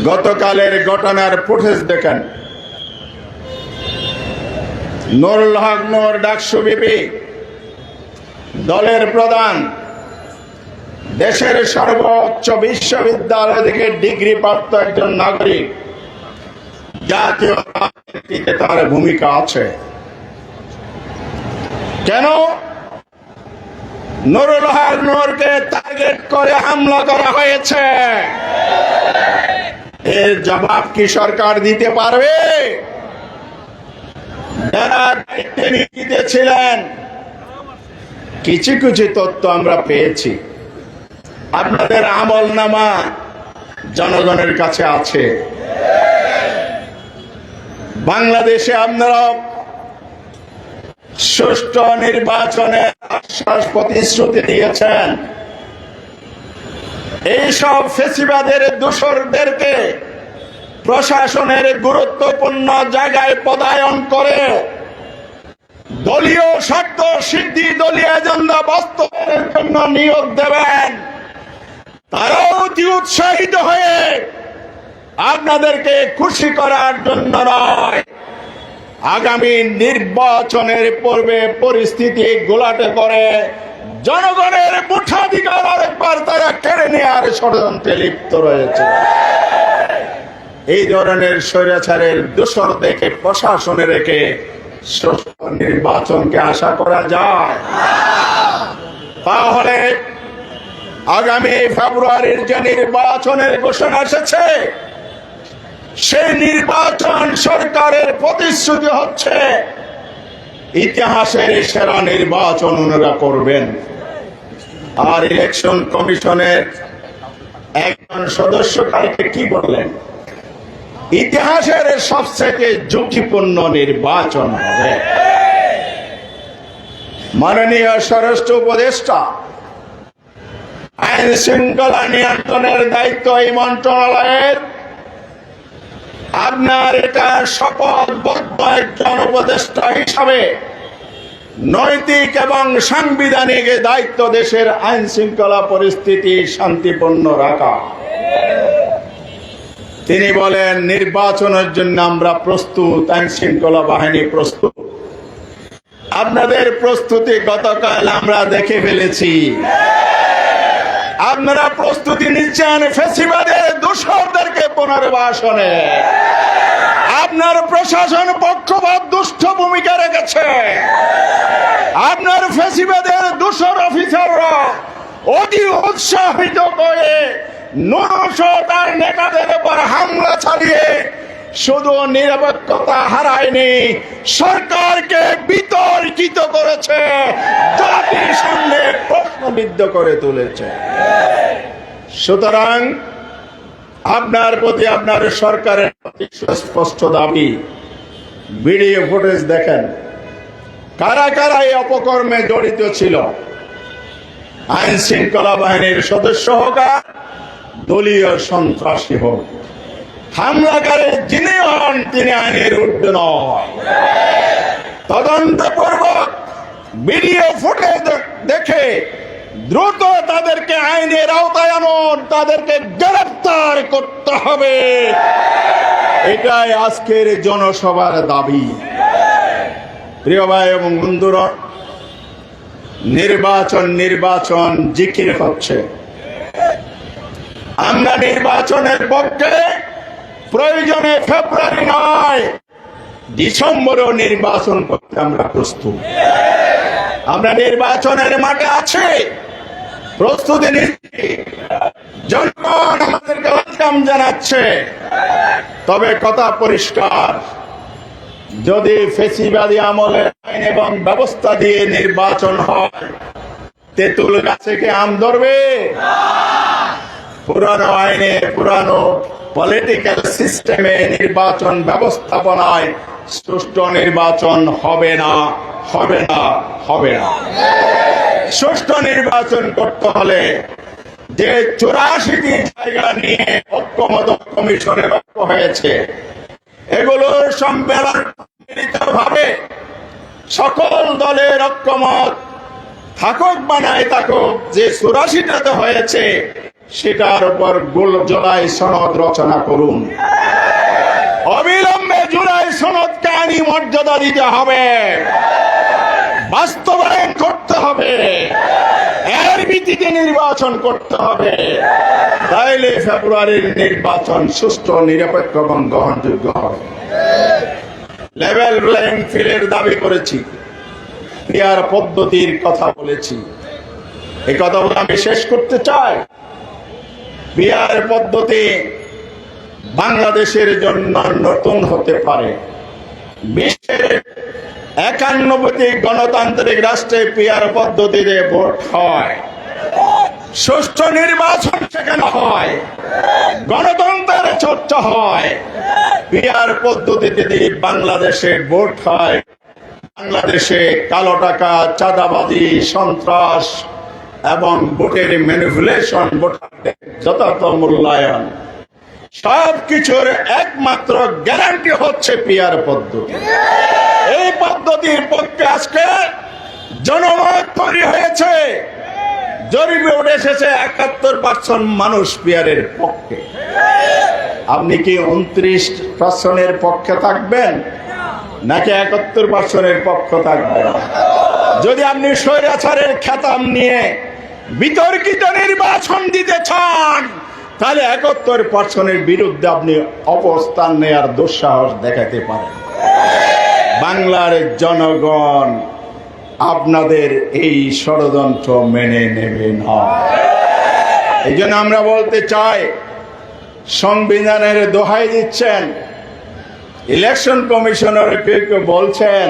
গতকালের ঘটনার ফুটেজ দেখেন। নুরুল হক নূর ডাকসু বিপি দলের প্রধান, দেশের সর্বোচ্চ বিশ্ববিদ্যালয় থেকে ডিগ্রি প্রাপ্ত একজন নাগরিক, জাতীয় রাজনীতিতে তার ভূমিকা আছে। কেন নুরুল হক নূরকে টার্গেট করে হামলা করা হয়েছে? এর জবাব কি সরকার দিতে পারবে? যারা দায়িত্বে নিয়োজিত ছিলেন, কিছু কিছু তথ্য আমরা পেয়েছি। আপনাদের আমলনামা জনগণের কাছে আছে। বাংলাদেশে আপনারা সুষ্ঠু নির্বাচনের আশ্বাস প্রতিশ্রুতি দিয়েছেন। এইসব ফেসিবাদের দোসরদেরকে প্রশাসনের গুরুত্বপূর্ণ জায়গায় পদায়ন করে দলীয় স্বার্থ সিদ্ধি, দলীয় এজেন্ডা বাস্তবায়নের জন্য নিয়োগ দেবেন। তারাও অতি উৎসাহিত হয়ে আপনাদেরকে খুশি করার জন্য নয়, আগামী নির্বাচনের পূর্বে পরিস্থিতি গোলাটে করে জনগণের ভোটাধিকার আরেকবার তারা কেড়ে নেওয়ার ষড়যন্ত্রে লিপ্ত রয়েছে। এই ধরনের স্বৈরাচারের দোসর দেখে প্রশাসনে রেখে সুষ্ঠু নির্বাচনকে আশা করা যায়? তাহলে আগামী ফেব্রুয়ারির যে নির্বাচনের ঘোষণা এসেছে, সেই নির্বাচন সরকারের প্রতিশ্রুতি হচ্ছে ইতিহাসের সেরা নির্বাচন ওনারা করবেন। আর ইলেকশন কমিশনের একজন সদস্য কালকে কি বললেন? ইতিহাসের সবচেয়ে ঝুঁকিপূর্ণ নির্বাচন হবে। মাননীয় স্বরাষ্ট্র উপদেষ্টা, আইন শৃঙ্খলা নিয়ন্ত্রণের দায়িত্ব এই মন্ত্রণালয়ের। আপনার এটা শপথবদ্ধ একজন উপদেষ্টা হিসাবে নৈতিক এবং সাংবিধানিক দায়িত্ব দেশের আইন শৃঙ্খলা পরিস্থিতি শান্তিপূর্ণ রাখা। তিনি বলেন নির্বাচনের জন্য আমরা প্রস্তুত, আইন শৃঙ্খলা বাহিনী প্রস্তুত। আপনাদের প্রস্তুতি গতকাল আমরা দেখে ফেলেছি। আপনারা প্রস্তুতি নিচ্ছেন ফেসিবাদের দোসরদেরকে পুনর্বাসনে। আপনার প্রশাসন পক্ষপাত দুষ্ট ভূমিকা রেখেছে। আপনার ফেসিবাদের দোসর অফিসাররা অতি উৎসাহিত করে তার নেতাদের উপর হামলা চালিয়ে শুধু নিরপেক্ষতা হারায়নি, সরকারকে বিতর্কিত করেছে, জাতির সামনে প্রশ্নবিদ্ধ করে তুলেছে। সুতরাং আপনার প্রতি, আপনার সরকারের প্রতি স্পষ্ট দাবি, ভিডিও ফুটেজ দেখেন, কারা কারা এই অপকর্মে জড়িত ছিল। আইন শৃঙ্খলা বাহিনীর সদস্য হোক, দলীয় সন্ত্রাসী হোক, হামলাকারী যিনি হন তিনি আইনের ঊর্ধ্বে নয়। তদন্তপূর্বক ভিডিও ফুটেজ দেখে দ্রুত তাদেরকে আইনের আওতায় আনুন, তাদেরকে গ্রেফতার করতে হবে। এটাই আজকের জনসভার দাবি। প্রিয় ভাই এবং বন্ধুরা, নির্বাচন জিকির হচ্ছে। আমরা নির্বাচনের পক্ষে, প্রয়োজনে ফেব্রুয়ারি নয় ডিসেম্বরেও নির্বাচন করতে আমরা প্রস্তুত। আমরা নির্বাচনের মাঠে আছি, প্রস্তুতি নিচ্ছি, জনগণ আমাদেরকে ওয়েলকাম জানাচ্ছে। তবে কথা পরিষ্কার, যদি ফেসিবাদী আমলের আইন এবং ব্যবস্থা দিয়ে নির্বাচন হয়, তেঁতুল গাছে কি আম ধরবে? পুরানো আইনে, পুরানো পলিটিক্যাল সিস্টেমে নির্বাচন ব্যবস্থাপনায় সুষ্ঠু নির্বাচন হবে না, হবে না, হবে না। সুষ্ঠু নির্বাচন করতে হলে যে 84টি জায়গা নিয়ে ঐক্যমত কমিশনের ঐক্য হয়েছে, এগুলোর সম্মেলন ভাবে সকল দলের ঐক্যমত থাকুক বা নাই থাকুক, যে 84টাতে হয়েছে সেটার উপর জুলাই সনদ রচনা করুন। অবিলম্বে জুলাই সনদকে আইনি মর্যাদা দিতে হবে, বাস্তবায়ন করতে হবে, এর ভিত্তিতে নির্বাচন করতে হবে। তাইলে ফেব্রুয়ারির নির্বাচন সুষ্ঠু, নিরপেক্ষ এবং গ্রহণযোগ্য হবে। লেভেল প্লেইং ফিল্ডের দাবি করেছি, পিআর পদ্ধতির কথা বলেছি। এই কথা বলে আমি শেষ করতে চাই। পিআর পদ্ধতি বাংলাদেশের জন্য নতুন হতে পারে। বিশ্বের 91টি গণতান্ত্রিক রাষ্ট্রে পিআর পদ্ধতিতে ভোট হয়, সুষ্ঠু নির্বাচন সেখানে হয়, গণতন্ত্রের চর্চা হয়। পিআর পদ্ধতিতে যদি বাংলাদেশে ভোট হয়, বাংলাদেশে কালো টাকা, চাঁদাবাজি, সন্ত্রাস এবং ভোটের ম্যানিপুলেশন, ভোটারদের যথাযথ মূল্যায়ন, সবকিছুর একমাত্র গ্যারান্টি হচ্ছে পিআর পদ্ধতি। এই পদ্ধতির পক্ষে আজকে জনমত তৈরি হয়েছে। জরিপে উঠে এসেছে 71% মানুষ পিআরের পক্ষে। আপনি কি 29% পক্ষে থাকবেন নাকি 71% পক্ষ থাকবেন? যদি আপনি স্বৈরাচারের খেতাব নিয়ে বিতর্কিত নির্বাচন দিতে চান, তাহলে 71% বিরুদ্ধে আপনি অবস্থান নেওয়ার দুঃসাহস দেখাতে পারেন। বাংলার জনগণ আপনাদের এই ষড়যন্ত্র মেনে নেবে না। এই জন্য আমরা বলতে চাই, সংবিধানের দোহাই দিচ্ছেন, ইলেকশন কমিশনার কেউ কেউ বলছেন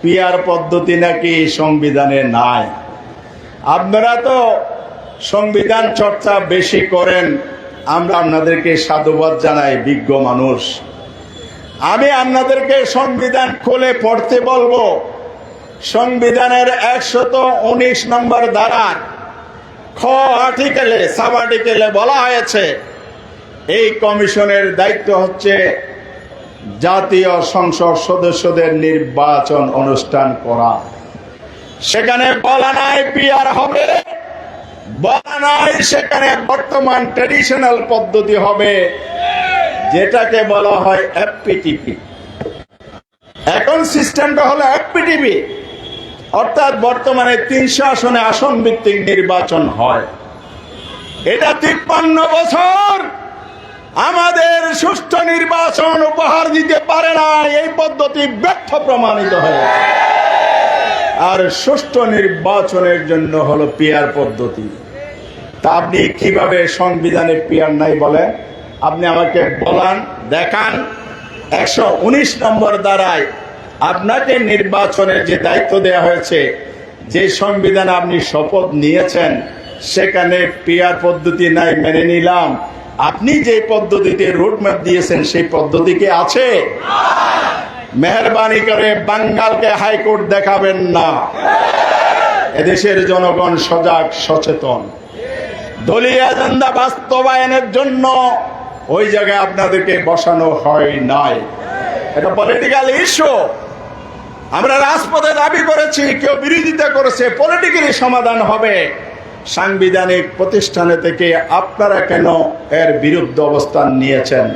পিআর পদ্ধতি নাকি সংবিধানে নাই। আপনারা তো সংবিধান চর্চা বেশি করেন, আমরা আপনাদেরকে সাধুবাদ জানাই, বিজ্ঞ মানুষ। আমি আপনাদেরকে সংবিধান খুলে পড়তে বলবো। সংবিধানের 119 নম্বর ধারা খ আর্টিকেলে, সাব আর্টিকেলে বলা হয়েছে এই কমিশনের দায়িত্ব হচ্ছে জাতীয় সংসদ সদস্যদের নির্বাচন অনুষ্ঠান করা। সেখানে বলা নাই পিআর হবে, বলা নাই সেখানে বর্তমান ট্রেডিশনাল পদ্ধতি হবে, যেটাকে বলা হয় এফপিটিপি। এখন সিস্টেমটা হলো এফপিটিপি, অর্থাৎ বর্তমানে 300 আসনে আসন ভিত্তিক নির্বাচন হয়। এটা 53 বছর আমাদের সুষ্ঠু নির্বাচন উপহার দিতে পারে না। এই পদ্ধতি ব্যর্থ প্রমাণিত হয়। আর সুষ্ঠু নির্বাচনের জন্য হলো পিআর পদ্ধতি। তা আপনি কিভাবে সংবিধানে পিআর নাই বলেন? আপনি আমাকে বলান, দেখান 119 নম্বর দ্বারায় আপনাকে নির্বাচনের যে দায়িত্ব দেওয়া হয়েছে, যে সংবিধান আপনি শপথ নিয়েছেন, সেখানে পিআর পদ্ধতি নাই, মেনে নিলাম। আপনি যে পদ্ধতিতে রোডম্যাপ দিয়েছেন সেই পদ্ধতি কি আছে? মেহরবানি করে বাঙ্গালকে হাইকোর্ট দেখাবেন না। এদেশের জনগণ সজাগ, সচেতন। দলীয় এজেন্ডা বাস্তবায়নের জন্য ওই জায়গায় আপনাদেরকে বসানো হয় নাই। এটা পলিটিক্যাল ইস্যু। আমরা রাজপথে দাবি করেছি, কেউ বিরোধিতা করেছে, পলিটিক্যালি সমাধান হবে। সাংবিধানিক প্রতিষ্ঠানে থেকে আপনারা কেন এর বিরুদ্ধে অবস্থান নিয়েছেন?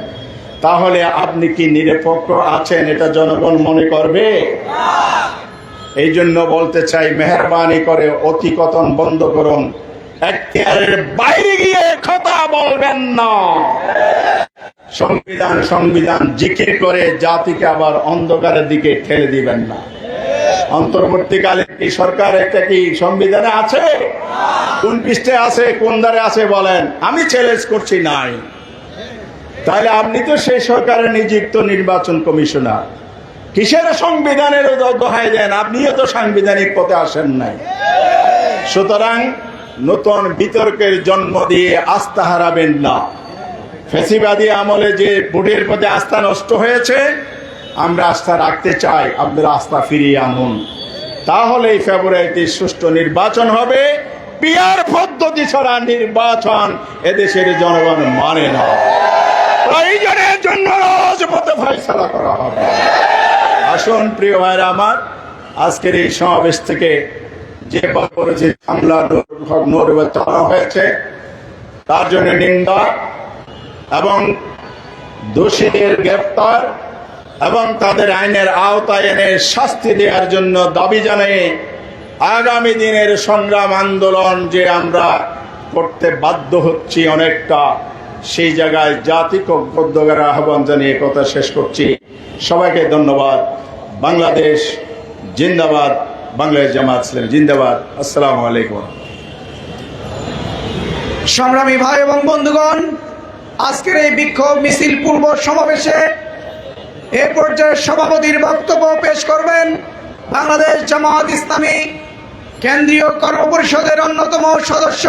তাহলে আপনি কি নিরপেক্ষ আছেন এটা জনগণ মনে করবে? এই জন্য বলতে চাই, মেহরবানি করে অতিকথন বন্ধ করুন। এখতিয়ারের বাইরে গিয়ে কথা বলবেন না। সংবিধান সংবিধান জিকির করে জাতিকে আবার অন্ধকারের দিকে ঠেলে দিবেন না। অন্তর্বর্তীকালীন কি সরকার একটা কি সংবিধানে আছে? কোন পৃষ্ঠে আছে, কোন ধারে আছে বলেন? আমি চ্যালেঞ্জ করছি নাই। তাহলে আপনি তো সেই সরকারের নিযুক্ত নির্বাচন কমিশনার, কিসের সংবিধানের দোহাই দেন? আপনিও তো সাংবিধানিক পথে আসেন নাই। সুতরাং নতুন বিতর্কের জন্ম দিয়ে আস্থা হারাবেন না। ফ্যাসিবাদী আমলে যে ভোটের প্রতি আস্থা নষ্ট হয়েছে, আমরা আস্থা রাখতে চাই। আপনারা আস্থা ফিরিয়ে আনুন, তাহলেই ফেব্রুয়ারিতে সুষ্ঠু নির্বাচন হবে। পিআর পদ্ধতি ছাড়া নির্বাচন এদেশের জনগণ মানে না। প্রয়োজনের জন্য রাজপথে ফয়সালা করা হবে। আসুন প্রিয় ভাইরা আমার, আজকের এই সমাবেশ থেকে যে হামলা চালানো হয়েছে, তার জন্য নিন্দা এবং দোষীদের গ্রেফতার এবং তাদের আইনের আওতায় এনে শাস্তি দেওয়ার জন্য দাবি জানিয়ে আগামী দিনের সংগ্রাম আন্দোলন যে আমরা করতে বাধ্য হচ্ছি অনেকটা, সেই জায়গায় জাতিক ঐক্যের আহ্বান জানিয়ে কথা শেষ করছি। সবাইকে ধন্যবাদ। বাংলাদেশ জিন্দাবাদ, বাংলাদেশ জামাত ইসলামী জিন্দাবাদ। আসসালামু আলাইকুম।
সংগ্রামী ভাই এবং বন্ধুগণ, আজকের এই বিক্ষোভ মিছিল পূর্ব সমাবেশে এ পর্যায়ে সভাপতির বক্তব্য পেশ করবেন বাংলাদেশ জামাত ইসলামী কেন্দ্রীয় কর্মপরিষদের অন্যতম সদস্য,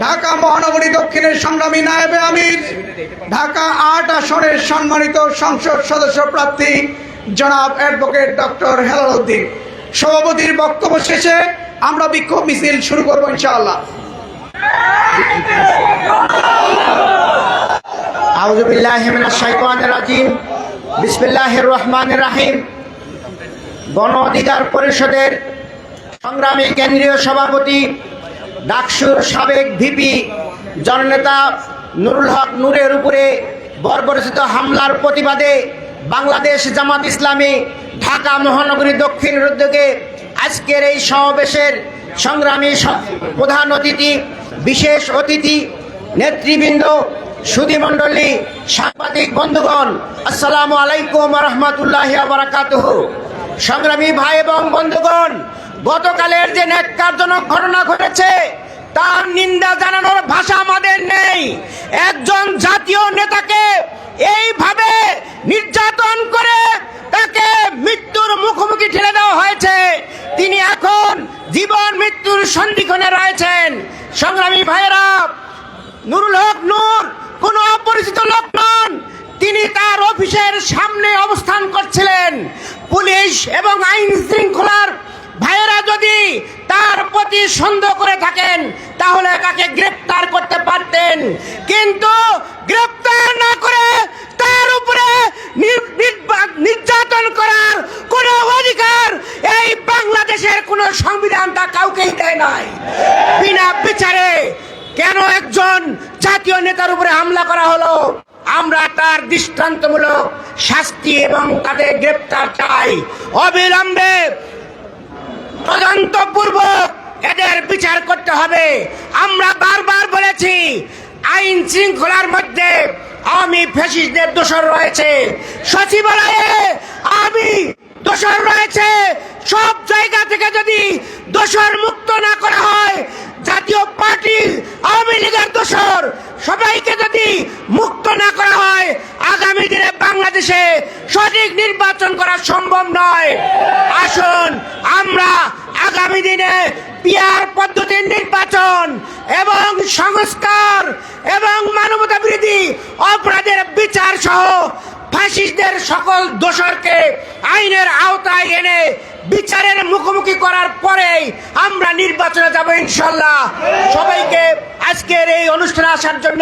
ঢাকা মহানগরী দক্ষিণের সংগ্রামী নায়েবে আমির, ঢাকা ৮ আসনের সম্মানিত সংসদ সদস্য প্রার্থী জনাব অ্যাডভোকেট ডক্টর হেলাল উদ্দিন। সভাপতির বক্তব্য শেষে আমরা বিক্ষোভ মিছিল শুরু করবো ইনশাআল্লাহ।
আউযু বিল্লাহি মিনাশ শাইতানির রাজিম। বিসমিল্লাহির রহমানির রহিম। গণ অধিকার পরিষদের সংগ্রামী কেন্দ্রীয় সভাপতি, ডাকসুর সাবেক ভিপি জননেতা নুরুল হক নূরের উপরে বর্বরচিত হামলার প্রতিবাদে বাংলাদেশ জামাত ইসলামী ঢাকা মহানগরী দক্ষিণের উদ্যোগে আজকের এই সমাবেশের সংগ্রামী প্রধান অতিথি, বিশেষ অতিথি, নেতৃবৃন্দ, সুধীমণ্ডলী, সাংবাদিক বন্ধুগণ, আসসালামু আলাইকুম ওয়া রাহমাতুল্লাহি ওয়া বারাকাতুহু। সংগ্রামী ভাই এবং বন্ধুগণ, গতকালের যে ন্যাক্কারজনক ঘটনা ঘটেছে তার নিন্দা জানানোর ভাষা আমাদের নেই। একজন জাতীয় নেতাকে এইভাবে নির্যাতন করে তাকে মৃত্যুর মুখোমুখি ঠেলে দেওয়া হয়েছে। তিনি এখন জীবন মৃত্যুর সন্ধিক্ষণে রয়েছেন। সংগ্রামী ভাইয়েরা, নুরুল হক নূর কোনো অপরিচিত লোক নন। তিনি তার অফিসের সামনে অবস্থান করছিলেন। পুলিশ এবং আইন শৃঙ্খলার ভাইয়েরা যদি তার প্রতি সন্দেহ করে থাকেন তাহলে তাকে গ্রেফতার করতে পারতেন, কিন্তু গ্রেফতার না করে তার উপরে নির্যাতন করার কোনো অধিকার এই বাংলাদেশের কোনো সংবিধান তা কাউকেই দেয় নাই। বিনা বিচারে কেন একজন জাতীয় নেতার উপরে হামলা করা হলো? আমরা তার দৃষ্টান্তমূলক শাস্তি এবং তাদের গ্রেফতার চাই। অবিলম্বে তদন্তপূর্বক এদের বিচার করতে হবে। আমরা বারবার বলেছি, আইন শৃঙ্খলার মধ্যে আওয়ামী ফ্যাসিস্টদের দোসর রয়েছে, সচিবালয়ে আওয়ামী দোসর রয়েছে। সব জায়গা থেকে যদি দোসর মুক্ত না করা হয়, জাতীয় পার্টি আওয়ামী লীগের দোসর সবাইকে যদি মুক্ত না করা হয়, আগামী দিনে বাংলাদেশে সঠিক নির্বাচন করা সম্ভব নয়। আসুন আমরা আগামী দিনে পিআর পদ্ধতির নির্বাচন এবং সংস্কার এবং মানবতা বিরোধী অপরাধের বিচার সহ ফাঁসিস্টদের সকল দোষরকে আইনের আওতায় এনে বিচারের মুখোমুখি করার পরেই আমরা নির্বাচনে যাব ইনশাল্লাহ। সবাইকে আজকের এই অনুষ্ঠানে আসার জন্য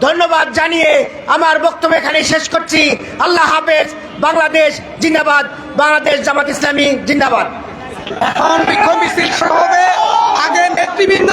ধন্যবাদ জানিয়ে আমার বক্তব্য এখানে শেষ করছি। আল্লাহ হাফেজ। বাংলাদেশ জিন্দাবাদ, বাংলাদেশ জামাত ইসলামী জিন্দাবাদ।
এখন বিক্ষোভ মিছিল শুরু হবে। আগে নেতৃবৃন্দ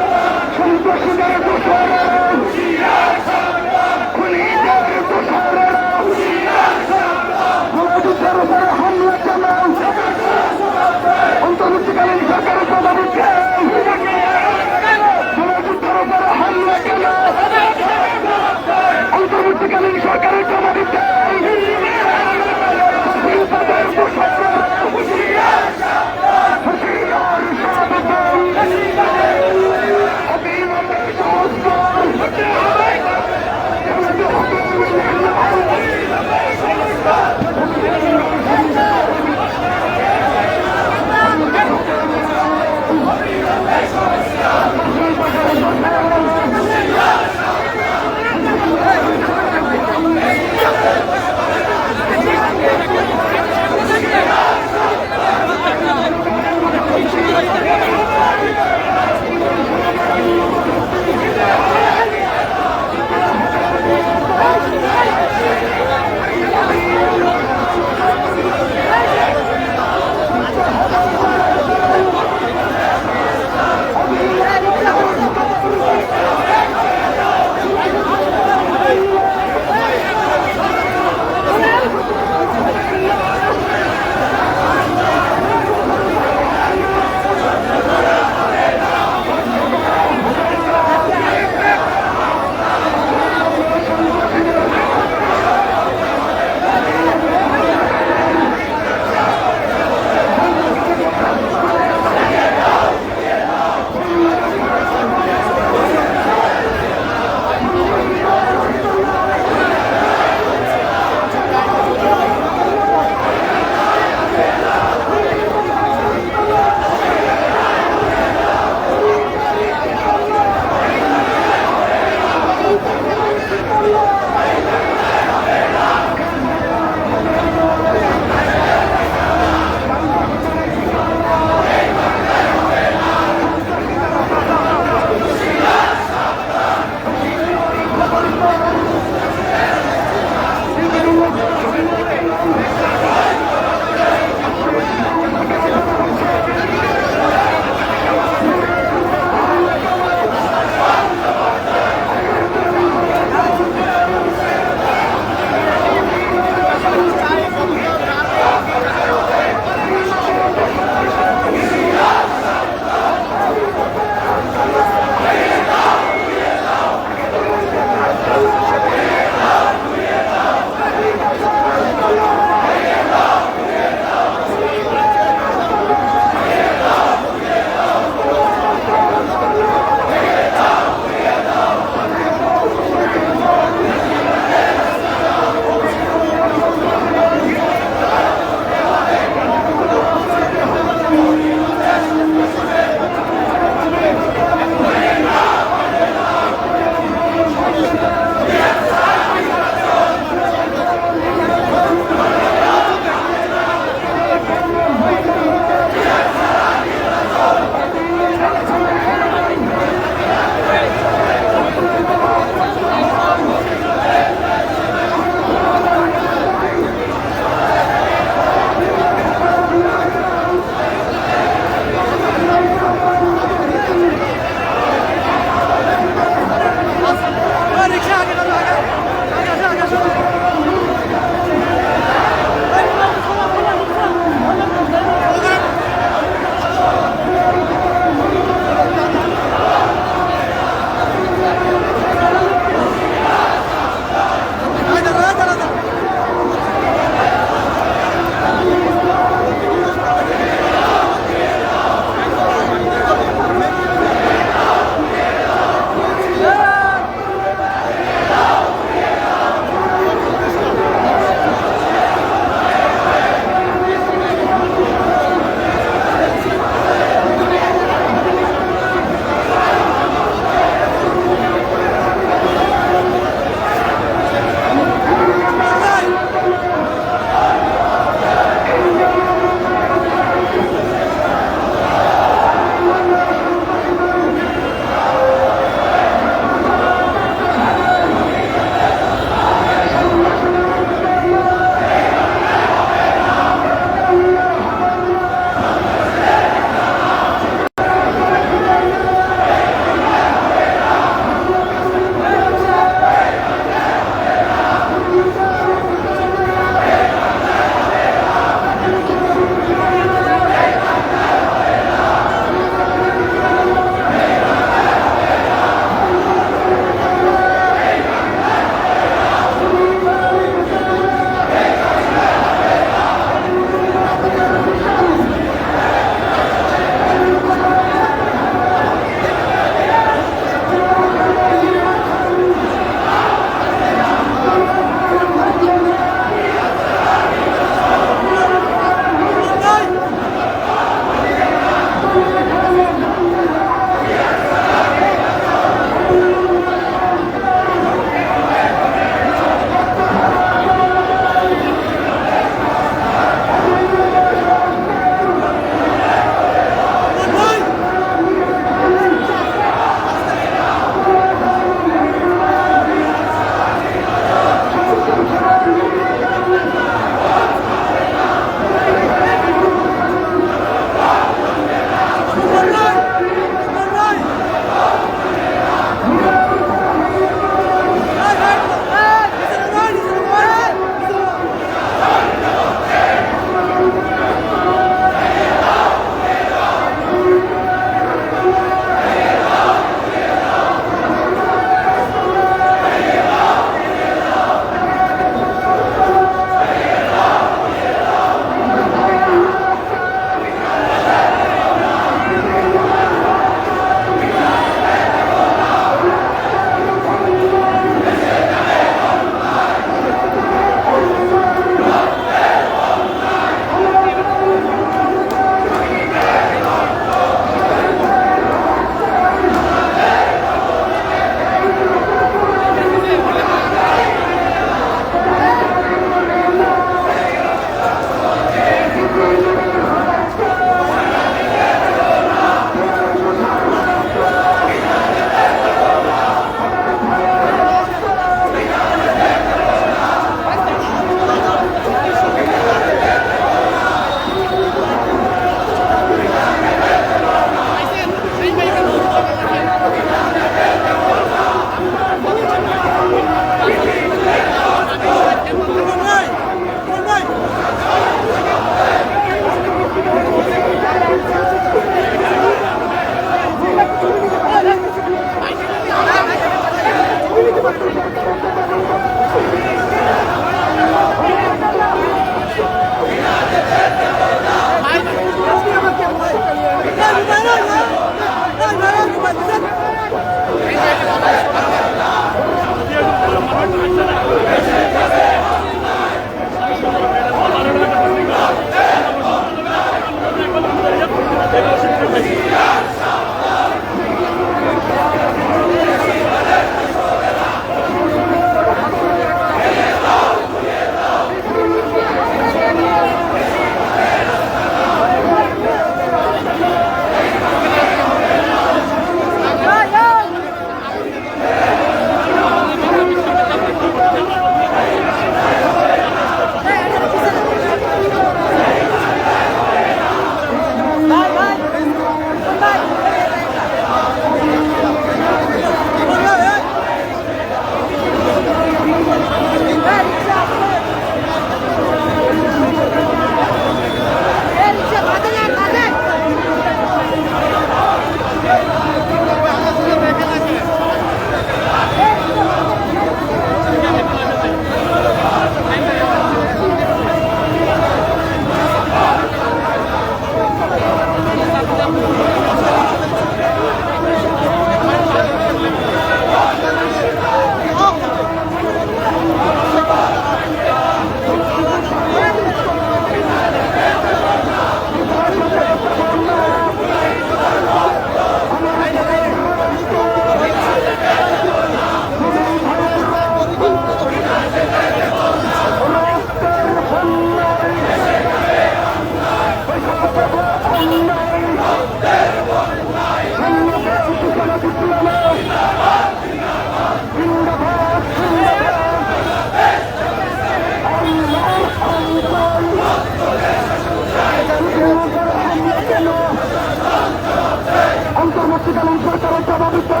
অন্তর্বর্তীকালীন সরকারের জবাব দিতে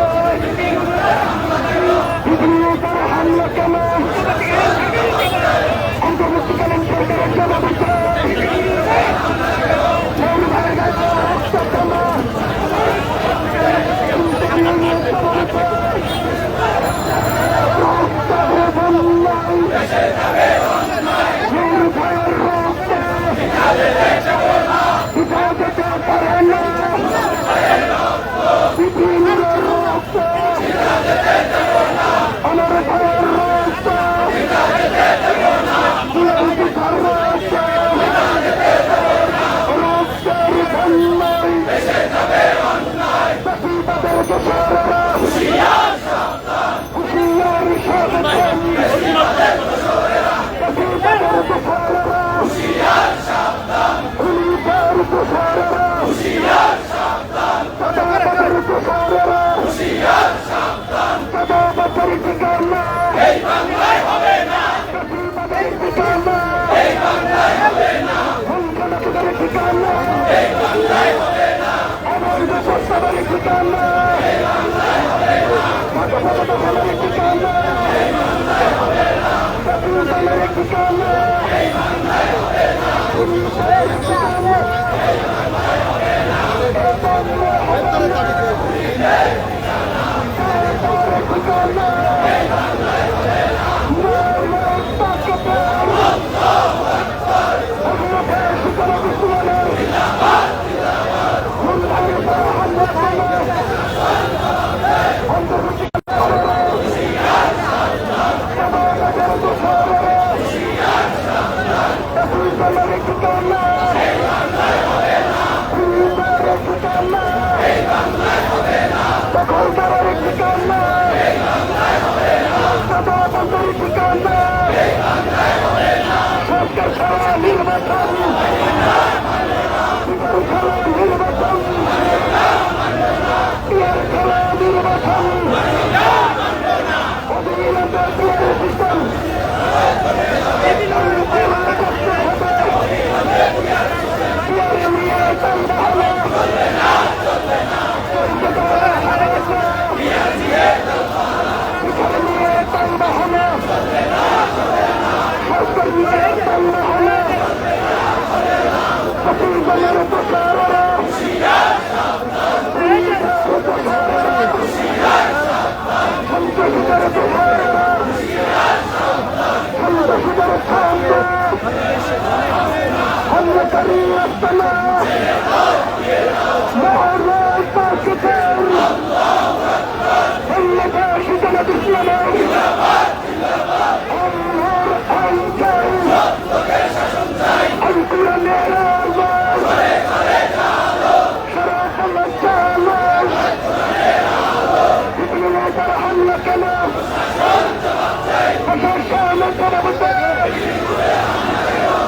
হামলা কেন অন্তর্বর্তীকালীন সরকারের জবাব দিতে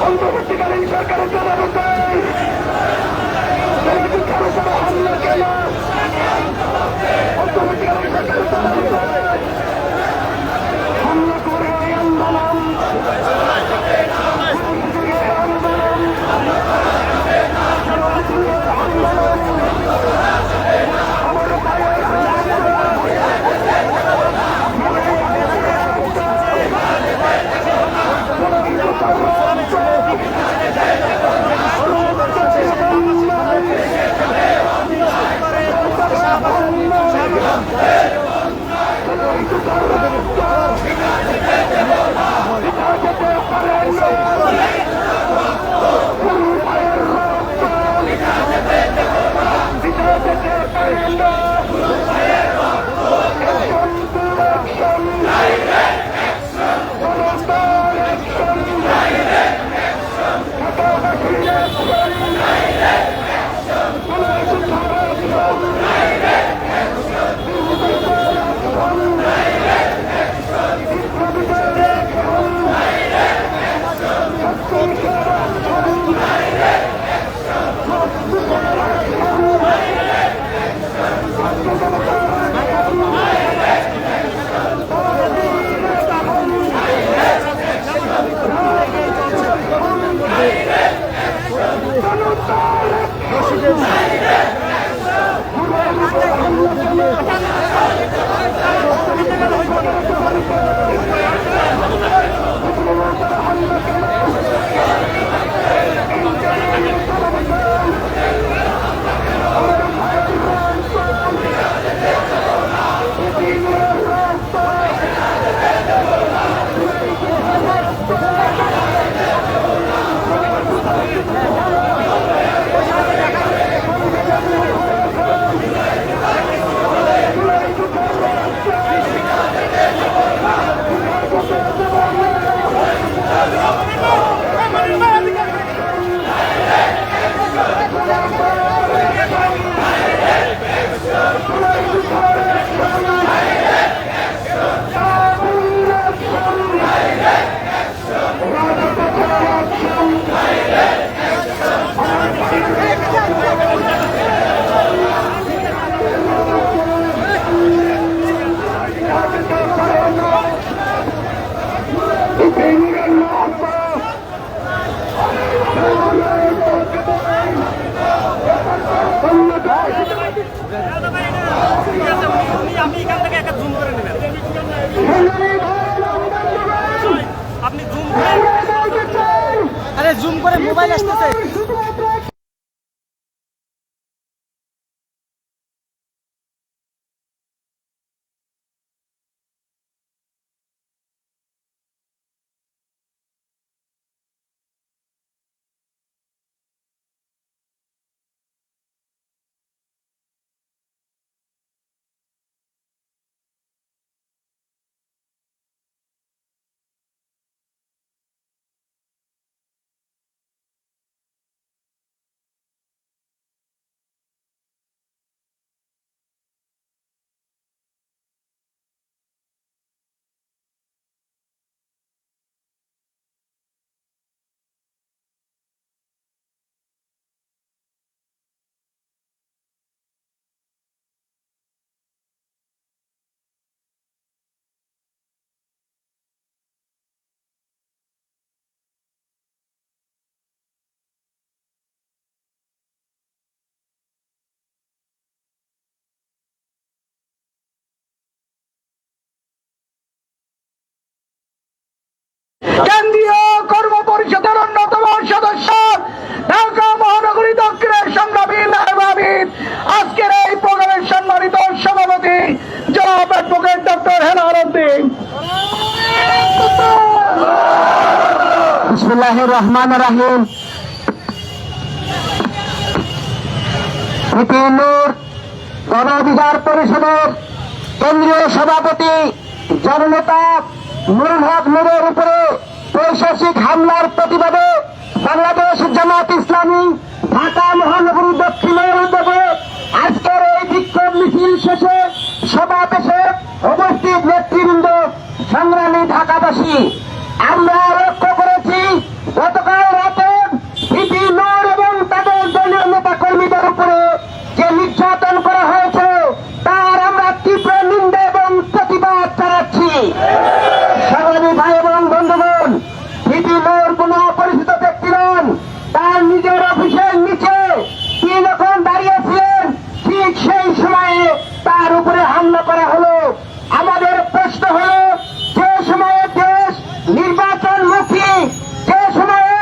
অন্তর্বর্তীকালীন সরকারের জবাব হামলা করে আন্দোলন
জুম করে মোবাইল আসতেছে।
কেন্দ্রীয় কর্ম পরিষদের অন্যতম সদস্য ঢাকা মহানগরী দক্ষিণের সংগ্রামী নায়বাবিদ, আজকের এই প্রোগ্রামের সম্মানিত সভাপতি জনাব অ্যাডভোকেট ডক্টর হেলাল উদ্দিন। বিসমিল্লাহির রহমানির রহিম। নূর গণ অধিকার পরিষদের কেন্দ্রীয় সভাপতি জননেতা নুরুল হক নূরের উপরে পৈশাচিক হামলার প্রতিবাদে বাংলাদেশ জামাত ইসলামী ঢাকা মহানগরী দক্ষিণের উদ্যোগে আজকের এই বিক্ষোভ মিছিল শেষে সমাবেশে উপস্থিত নেতৃবৃন্দ, সংগ্রামী ঢাকাবাসী, আমরা লক্ষ্য করেছি গতকাল রাতে ভিপি নূর এবং তাদের দলীয় নেতা কর্মীদের উপরে যে নির্যাতন করা হয়েছে তার আমরা তীব্র নিন্দা এবং প্রতিবাদ জানাচ্ছি। সংগ্রামী ভাই এবং বন্ধুগণ, ভিপি নূর কোন অপরিচিত ব্যক্তি নন। তার নিজের অফিসের নিচে তিনি যখন দাঁড়িয়েছিলেন ঠিক সেই সময়ে তার উপরে হামলা করা হলো। আমাদের প্রশ্ন হলো, যে সময়ে দেশ নির্বাচনমুখী, যে সময়ে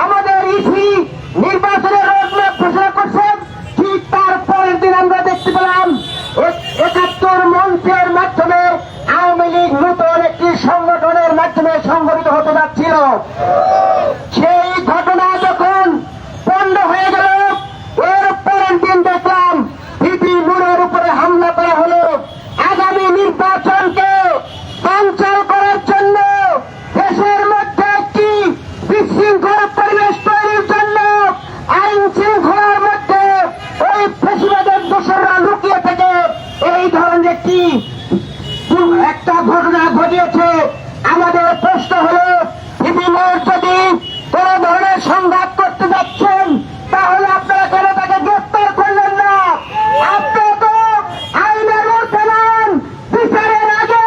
আমাদের ইসি নির্বাচনের রোডম্যাপ ঘোষণা করছেন, ঠিক তার পরের দিন আমরা দেখতে পেলাম ৭১ মঞ্চের মাধ্যমে আওয়ামী লীগ নতুন একটি সংগঠনের মাধ্যমে সংগঠিত হতে যাচ্ছিল। সেই ঘটনা যখন পণ্ড হয়ে গেল, এর পরের দিন দেখলাম ভিপি নূরের উপরে হামলা করা হলো। আগামী নির্বাচনকে বানচাল করার জন্য, দেশের মধ্যে একটি বিশৃঙ্খল পরিবেশ তৈরির জন্য, আইন শৃঙ্খলার মধ্যে ওই ফ্যাসিবাদের দোসররা লুকিয়ে থেকে এই ধরনের একটা ঘটনা ঘটিয়েছে। আমাদের প্রশ্ন হলো, ভিপি নূর যদি কোন ধরনের সংঘাত করতে যাচ্ছেন তাহলে আপনারা কেন তাকে গ্রেফতার করলেন না? আপনারা তো আইনের ঊর্ধ্বে নন, বিচারের আগে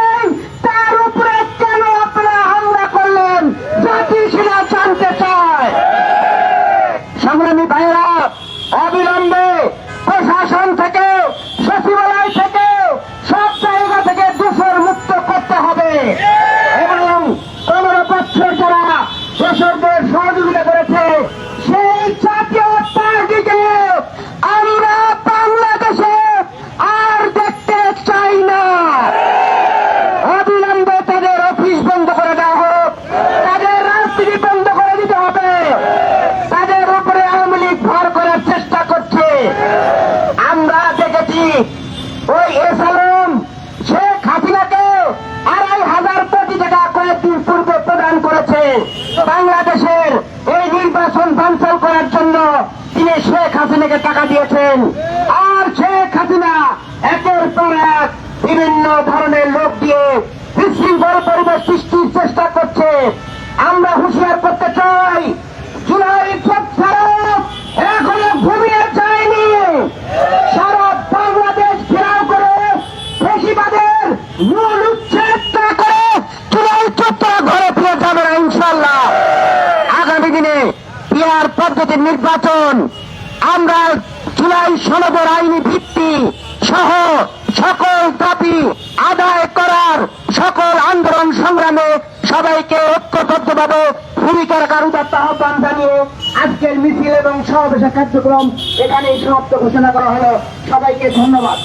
তার উপরে কেন আপনারা হামলা করলেন? জাতি সেটা জানতে চায়। সংগ্রামী ভাইয়েরা, অবিলম্বে প্রশাসন থেকে, সচিবালয় থেকে, সব জায়গা থেকে দোষর মুক্ত করতে হবে এবং 15 বছর যারা দোষরদের সহযোগিতা করেছে সেই জাতীয় পার্টিকে আমরা বাংলাদেশে আর দেখতে চাই না। অবিলম্বে তাদের অফিস বন্ধ করে দেওয়া হোক, তাদের রাজনীতি বন্ধ করে দিতে হবে। তাদের উপরে আওয়ামী লীগ ভর করার চেষ্টা করছে। আমরা দেখেছি ওই এস আলম শেখ হাসিনাকে ২৫০০ কোটি টাকা কয়েকদিন পূর্বে প্রদান করেছে বাংলাদেশের এই নির্বাচন বানচাল করার জন্য। তিনি শেখ হাসিনাকে টাকা দিয়েছেন, আর শেখ হাসিনা একের পর এক বিভিন্ন ধরনের লোক দিয়ে বিশৃঙ্খল পরিবেশ সৃষ্টির চেষ্টা করছে। আমরা হুঁশিয়ার করতে চাই, জুলাই এখনো ঘুমিয়ে যায়নি। সারা বাংলাদেশ ঘেরাও করে ফ্যাসিবাদের মূল উচ্ছেদ করে জুলাই চত্বর ঘরে ফিরে যাবে না ইনশাল্লাহ। আগামী দিনে পিআর পদ্ধতির নির্বাচন, আমরা জুলাই সনদের আইনি ভিত্তি সহ সকল দাবি আদায় করার সকল আন্দোলন সংগ্রামে
সবাইকে ঐক্যবদ্ধভাবে ভূমিকা রাখার উদাত্ত আহ্বান জানিয়ে আজকের মিছিল এবং সমাবেশের কার্যক্রম এখানেই সমাপ্ত ঘোষণা করা হলো। সবাইকে ধন্যবাদ।